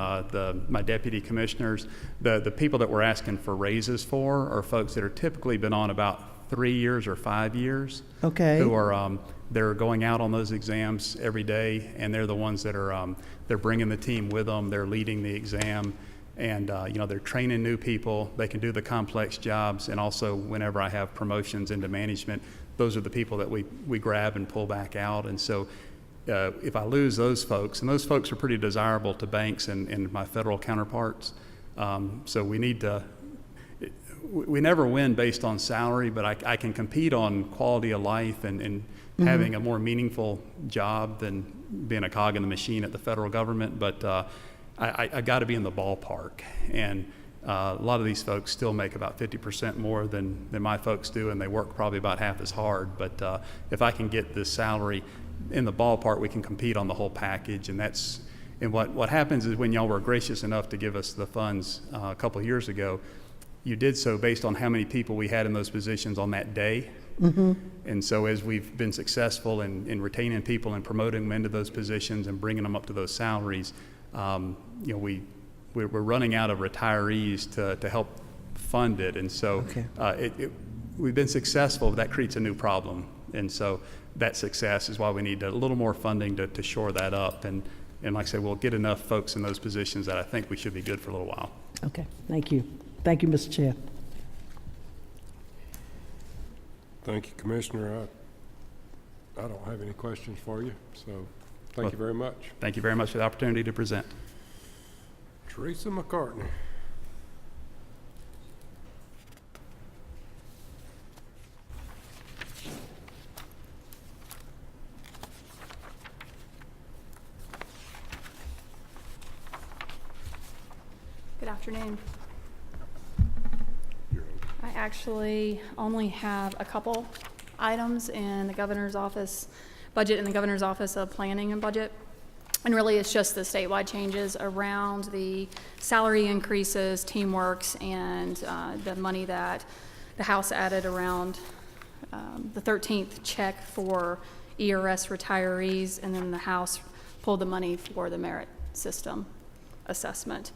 my deputy commissioners. The people that we're asking for raises for are folks that are typically been on about 3 years or 5 years. Okay. Who are they're going out on those exams every day, and they're the ones that are they're bringing the team with them. They're leading the exam, and they're training new people. They can do the complex jobs, and also whenever I have promotions into management, those are the people that we grab and pull back out. And so if I lose those folks, and those folks are pretty desirable to banks and my federal counterparts, so we need to, we never win based on salary, but I can compete on quality of life and having a more meaningful job than being a cog in the machine at the federal government. But I got to be in the ballpark. And A lot of these folks still make about 50% more than my folks do, and they work probably about half as hard. But if I can get this salary in the ballpark, we can compete on the whole package. And what happens is when y'all were gracious enough to give us the funds a couple of years ago, you did so based on how many people we had in those positions on that day. Mm-hmm. And so as we've been successful in retaining people and promoting them into those positions and bringing them up to those salaries, we're running out of retirees to help fund it. And so we've been successful, but that creates a new problem. And so that success is why we need a little more funding to shore that up. And like I said, we'll get enough folks in those positions that I think we should be good for a little while. Okay, thank you. Thank you, Mr. Chair. Thank you, Commissioner. I don't have any questions for you, so thank you very much. Thank you very much for the opportunity to present. Teresa McCartney. Good afternoon. I actually only have a couple items in the governor's office budget, in the governor's office of planning and budget. And really it's just the statewide changes around the salary increases, teamworks, and the money that the House added around the 13th check for ERS retirees, and then the House pulled the money for the merit system assessment.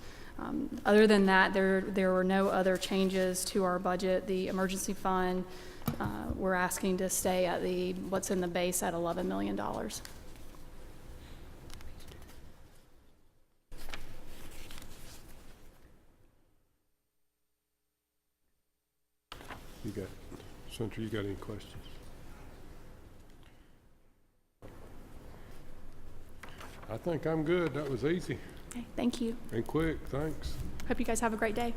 Other than that, there were no other changes to our budget. The emergency fund, we're asking to stay at what's in the base at $11 million. Senator, you got any questions? I think I'm good. That was easy. Okay, thank you. And quick, thanks. Hope you guys have a great day.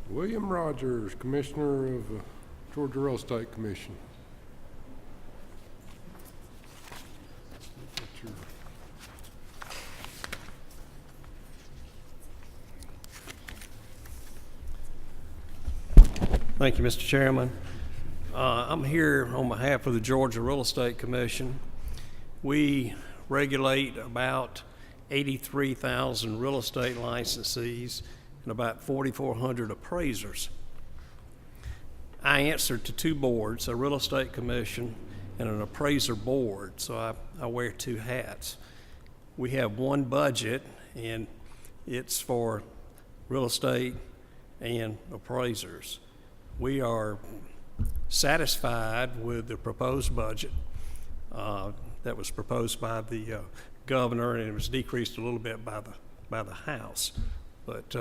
William Rogers, Commissioner of Georgia Real Estate Commission. Thank you, Mr. Chairman. I'm here on behalf of the Georgia Real Estate Commission. We regulate about 83,000 real estate licensees and about 4,400 appraisers. I answer to two boards, a real estate commission and an appraiser board, so I wear two hats. We have one budget, and it's for real estate and appraisers. We are satisfied with the proposed budget that was proposed by the governor, and it was decreased a little bit by the House. But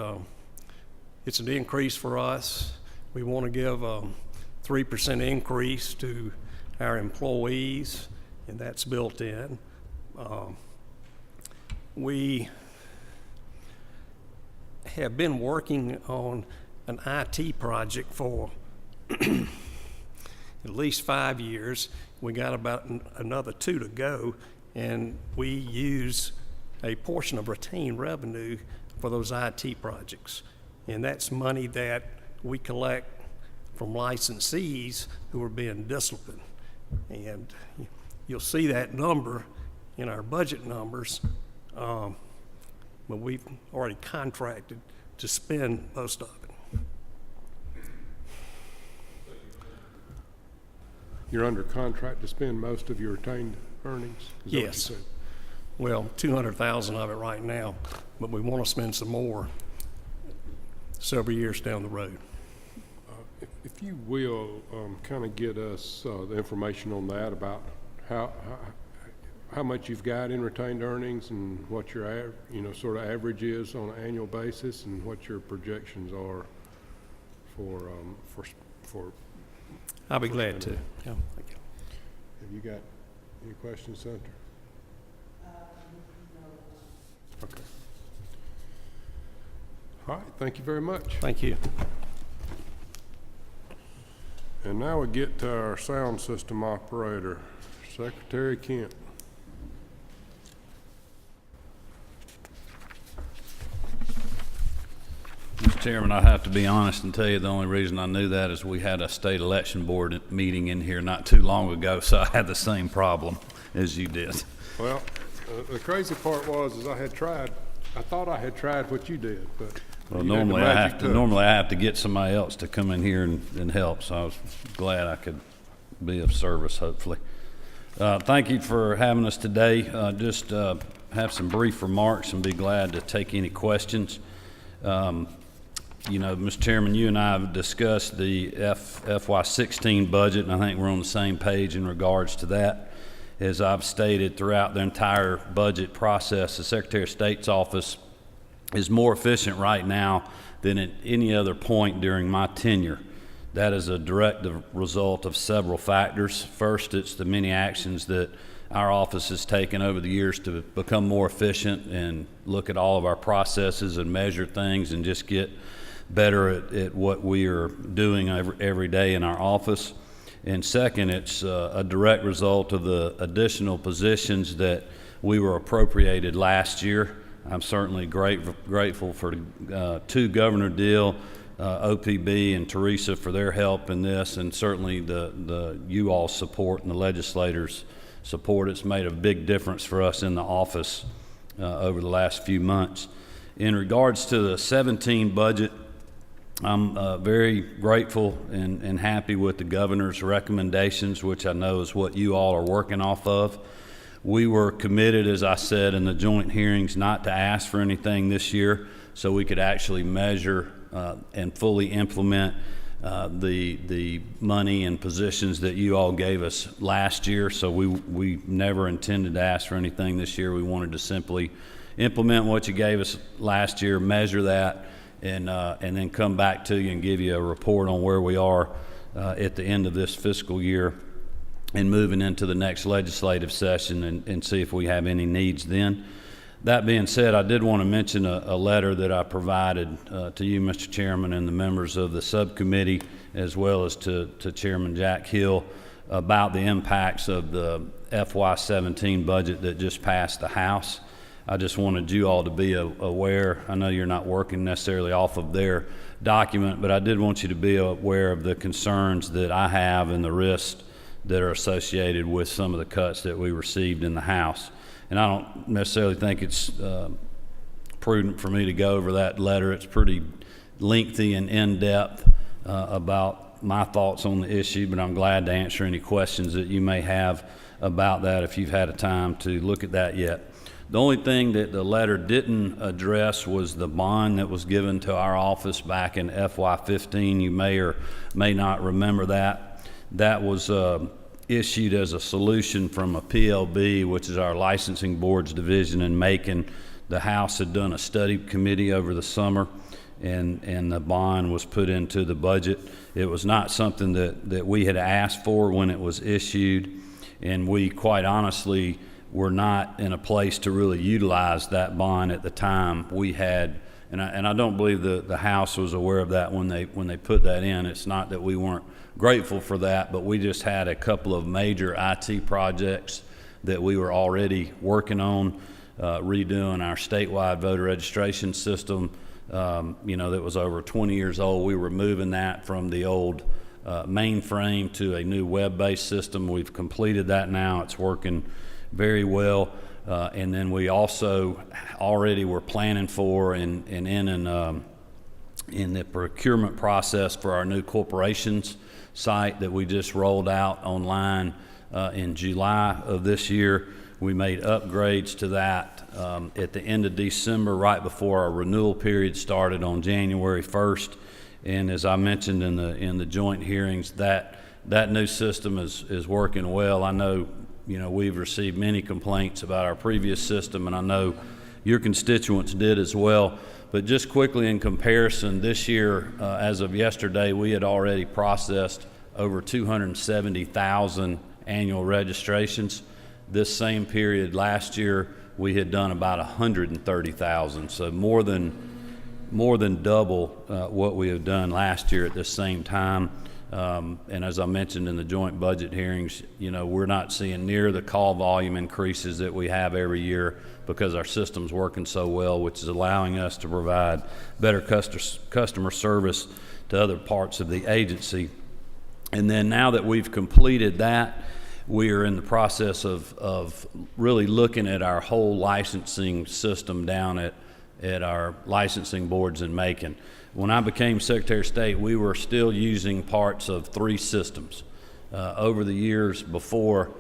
it's an increase for us. We want to give a 3% increase to our employees, and that's built in. We have been working on an IT project for at least 5 years. We got about another 2 to go, and we use a portion of retained revenue for those IT projects. And that's money that we collect from licensees who are being disciplined. And you'll see that number in our budget numbers, but we've already contracted to spend most of it. You're under contract to spend most of your retained earnings? Is that what you Yes. said? Well, 200,000 of it right now, but we want to spend some more several years down the road. If you will, kind of get us the information on that about how much you've got in retained earnings and what your sort of average is on an annual basis, and what your projections are for I'll be glad to. Yeah, thank you. Have you got any questions, Senator? Okay. All right, thank you very much. Thank you. And now we get to our sound system operator, Secretary Kent. Mr. Chairman, I have to be honest and tell you the only reason I knew that is we had a state election board meeting in here not too long ago, so I had the same problem as you did. Well, the crazy part was I thought I had tried what you did, but Well, you had the normally I magic touch. have to get somebody else to come in here and help, so I was glad I could be of service, hopefully. Thank you for having us today. Just have some brief remarks and be glad to take any questions. You know, Mr. Chairman, you and I have discussed the FY16 budget, and I think we're on the same page in regards to that. As I've stated throughout the entire budget process, the Secretary of State's office is more efficient right now than at any other point during my tenure. That is a direct result of several factors. First, it's the many actions that our office has taken over the years to become more efficient and look at all of our processes and measure things and just get better at what we are doing every day in our office. And second, it's a direct result of the additional positions that we were appropriated last year. I'm certainly grateful for to Governor Deal, OPB, and Teresa for their help in this, and certainly the you all support and the legislators' support. It's made a big difference for us in the office over the last few months. In regards to the 17 budget, I'm very grateful and happy with the governor's recommendations, which I know is what you all are working off of. We were committed, as I said in the joint hearings, not to ask for anything this year so we could actually measure and fully implement the money and positions that you all gave us last year. So we never intended to ask for anything this year. We wanted to simply implement what you gave us last year, measure that, and then come back to you and give you a report on where we are at the end of this fiscal year and moving into the next legislative session and see if we have any needs then. That being said, I did want to mention a letter that I provided to you, Mr. Chairman, and the members of the subcommittee, as well as to Chairman Jack Hill, about the impacts of the FY17 budget that just passed the House. I just wanted you all to be aware. I know you're not working necessarily off of their document, but I did want you to be aware of the concerns that I have and the risks that are associated with some of the cuts that we received in the House. And I don't necessarily think it's prudent for me to go over that letter. It's pretty lengthy and in-depth about my thoughts on the issue, but I'm glad to answer any questions that you may have about that if you've had a time to look at that yet. The only thing that the letter didn't address was the bond that was given to our office back in FY15. You may or may not remember that. That was issued as a solution from a PLB, which is our licensing board's division in Macon. The House had done a study committee over the summer, and the bond was put into the budget. It was not something that we had asked for when it was issued, and we quite honestly were not in a place to really utilize that bond at the time. We had, and I don't believe the House was aware of that when they put that in. It's not that we weren't grateful for that, but we just had a couple of major IT projects that we were already working on, redoing our statewide voter registration system, that was over 20 years old. We were moving that from the old mainframe to a new web-based system. We've completed that now. It's working very well. And then we also already were planning for and in the procurement process for our new corporations site that we just rolled out online in July of this year. We made upgrades to that at the end of December, right before our renewal period started on January 1st. And as I mentioned in the joint hearings, that new system is working well. I know we've received many complaints about our previous system, and I know your constituents did as well. But just quickly in comparison, this year, as of yesterday, we had already processed over 270,000 annual registrations. This same period last year, we had done about 130,000, so more than double what we have done last year at this same time. And as I mentioned in the joint budget hearings, you know, we're not seeing near the call volume increases that we have every year because our system's working so well, which is allowing us to provide better customer service to other parts of the agency. And then now that we've completed that, we are in the process of really looking at our whole licensing system down at our licensing boards in Macon. When I became Secretary of State, we were still using parts of 3 systems. Over the years before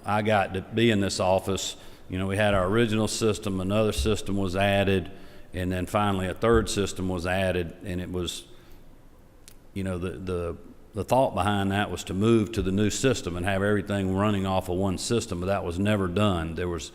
I got to be in this office, you know, we had our original system, another system was added, and then finally a 3rd system was added, and it was, you know, the thought behind that was to move to the new system and have everything running off of one system, but that was never done. There was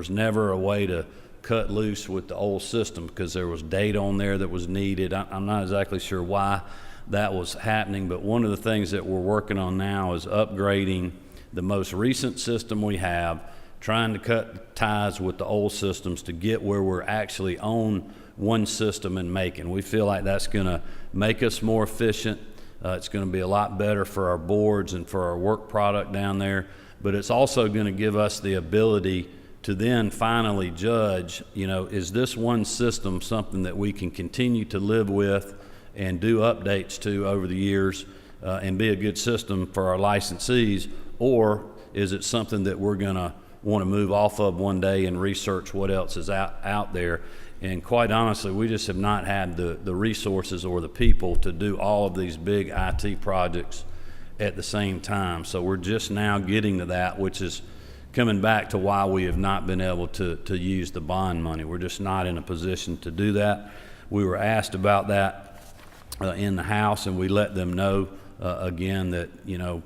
never a way to cut loose with the old system because there was data on there that was needed. I'm not exactly sure why that was happening, but one of the things that we're working on now is upgrading the most recent system we have, trying to cut ties with the old systems to get where we're actually on one system in Macon. We feel like that's going to make us more efficient. It's going to be a lot better for our boards and for our work product down there, but it's also going to give us the ability to then finally judge, you know, is this one system something that we can continue to live with and do updates to over the years and be a good system for our licensees, or is it something that we're going to want to move off of one day and research what else is out there? And quite honestly, we just have not had the resources or the people to do all of these big IT projects at the same time. So we're just now getting to that, which is coming back to why we have not been able to use the bond money. We're just not in a position to do that. We were asked about that in the House, and we let them know again that, you know,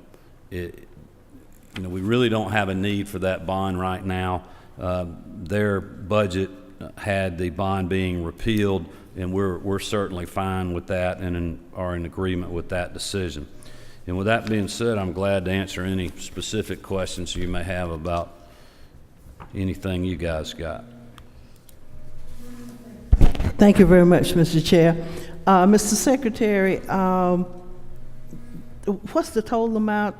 we really don't have a need for that bond right now. Their budget had the bond being repealed, and we're certainly fine with that and are in agreement with that decision. And with that being said, I'm glad to answer any specific questions you may have about anything you guys got. Thank you very much, Mr. Chair. Mr. Secretary, what's the total amount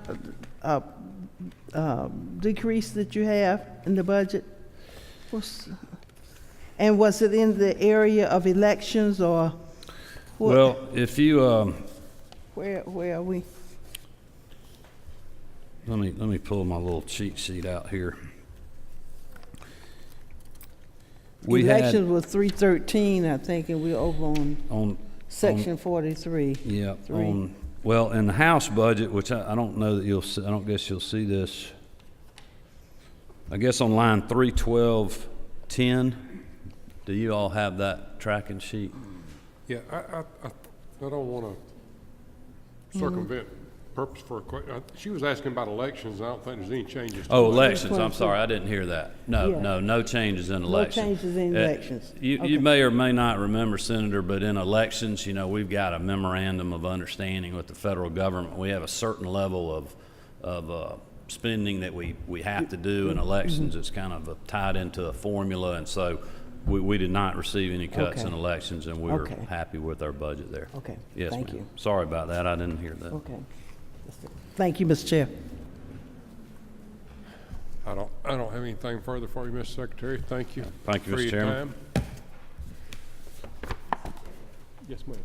decrease that you have in the budget? And was it in the area of elections or what? Well, if you Where are we? let me pull my little cheat sheet out here. Elections was 313, I think, and we're over on section 43. Yeah. Well, in the House budget, which I don't know that you'll see, I don't guess you'll see this. I guess on line 31210, do you all have that tracking sheet? Yeah, I don't want to circumvent purpose for a question. She was asking about elections. I don't think there's any changes. Oh, elections. I'm sorry. I didn't hear that. No changes in elections. No changes in elections. You may or may not remember, Senator, but in elections, you know, we've got a memorandum of understanding with the federal government. We have a certain level of spending that we have to do in elections. It's kind of tied into a formula, and so we did not receive any cuts in elections, and we were happy with our budget there. Okay. Yes, Thank ma'am. you. Sorry about that. I didn't hear that. Okay. Thank you, Mr. Chair. I don't have anything further for you, Mr. Secretary. Thank you. Thank you, for Mr. your Chairman. time. Yes, ma'am.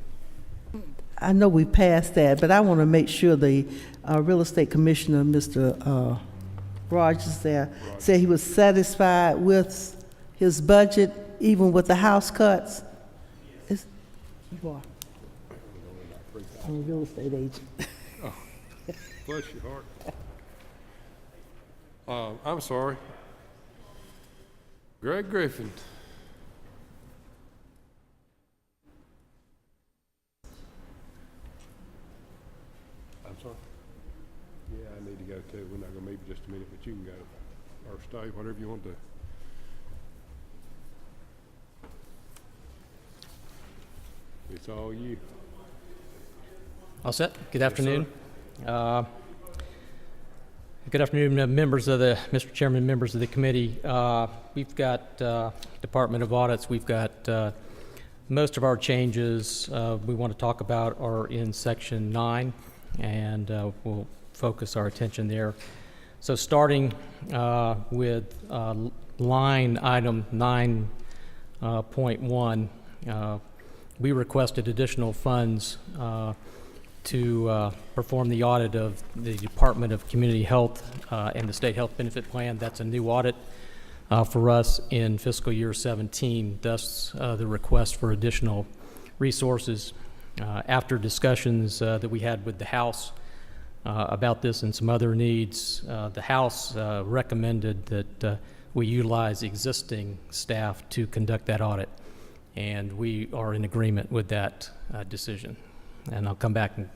I know we passed that, but I want to make sure the real estate commissioner, Mr. Rogers there, said he was satisfied with his budget, even with the house cuts. You are. I'm a real estate agent. Oh, bless your heart. I'm sorry. Greg Griffin. I'm sorry. Yeah, I need to go too. We're not going to meet for just a minute, but you can go or stay, whatever you want to do. It's all you. All set. Good afternoon. Good afternoon, members of the, Mr. Chairman, members of the committee. We've got Department of Audits. We've got most of our changes we want to talk about are in Section 9 and we'll focus our attention there. So starting with line item 9.1, we requested additional funds to perform the audit of the Department of Community Health and the State Health Benefit Plan. That's a new audit for us in fiscal year 17, thus the request for additional resources. After discussions that we had with the House about this and some other needs, the House recommended that we utilize existing staff to conduct that audit, and we are in agreement with that decision. And I'll come back and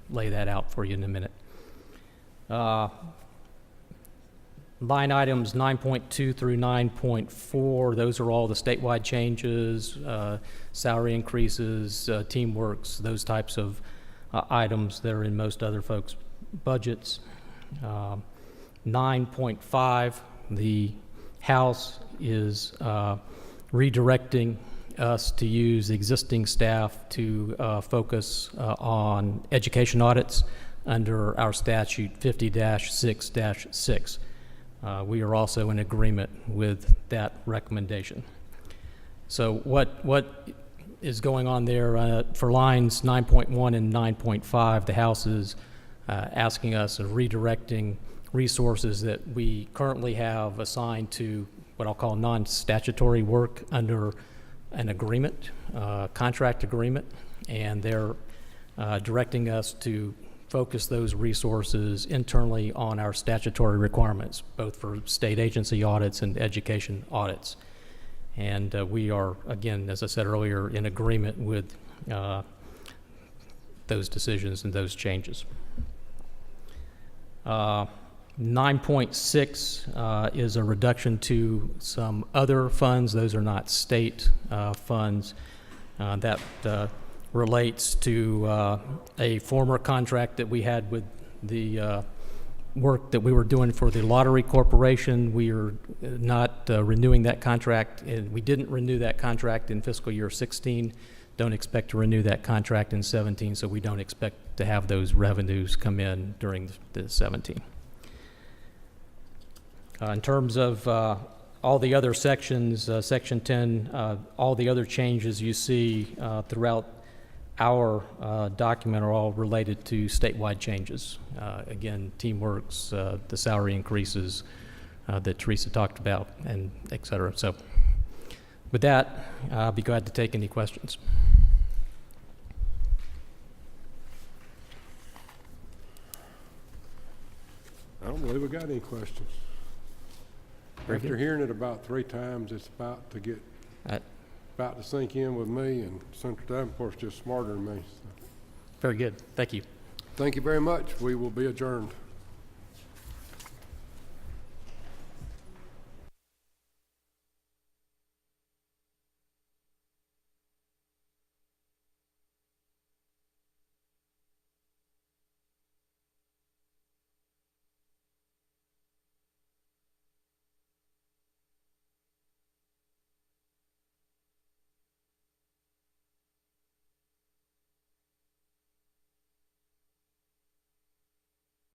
lay that out for you in a minute. Line items 9.2 through 9.4, those are all the statewide changes, salary increases, teamworks, those types of items that are in most other folks' budgets. 9.5, the House is redirecting us to use existing staff to focus on education audits under our statute 50-6-6. We are also in agreement with that recommendation. So what is going on there for lines 9.1 and 9.5, the House is asking us and redirecting resources that we currently have assigned to what I'll call non-statutory work under an agreement, contract agreement, and they're directing us to focus those resources internally on our statutory requirements, both for state agency audits and education audits. And we are, again, as I said earlier, in agreement with those decisions and those changes. 9.6 is a reduction to some other funds. Those are not state funds. That relates to a former contract that we had with the work that we were doing for the Lottery Corporation. We are not renewing that contract, and we didn't renew that contract in fiscal year 16. Don't expect to renew that contract in 17, so we don't expect to have those revenues come in during the 17. In terms of all the other sections, Section 10, all the other changes you see throughout our document are all related to statewide changes. Again, teamworks, the salary increases that Teresa talked about, and et cetera. So with that, I'll be glad to take any questions. I don't believe we got any questions. After hearing it about 3 times, it's about to sink in with me, and Senator Davenport's just smarter than me. So. Very good. Thank you. Thank you very much. We will be adjourned.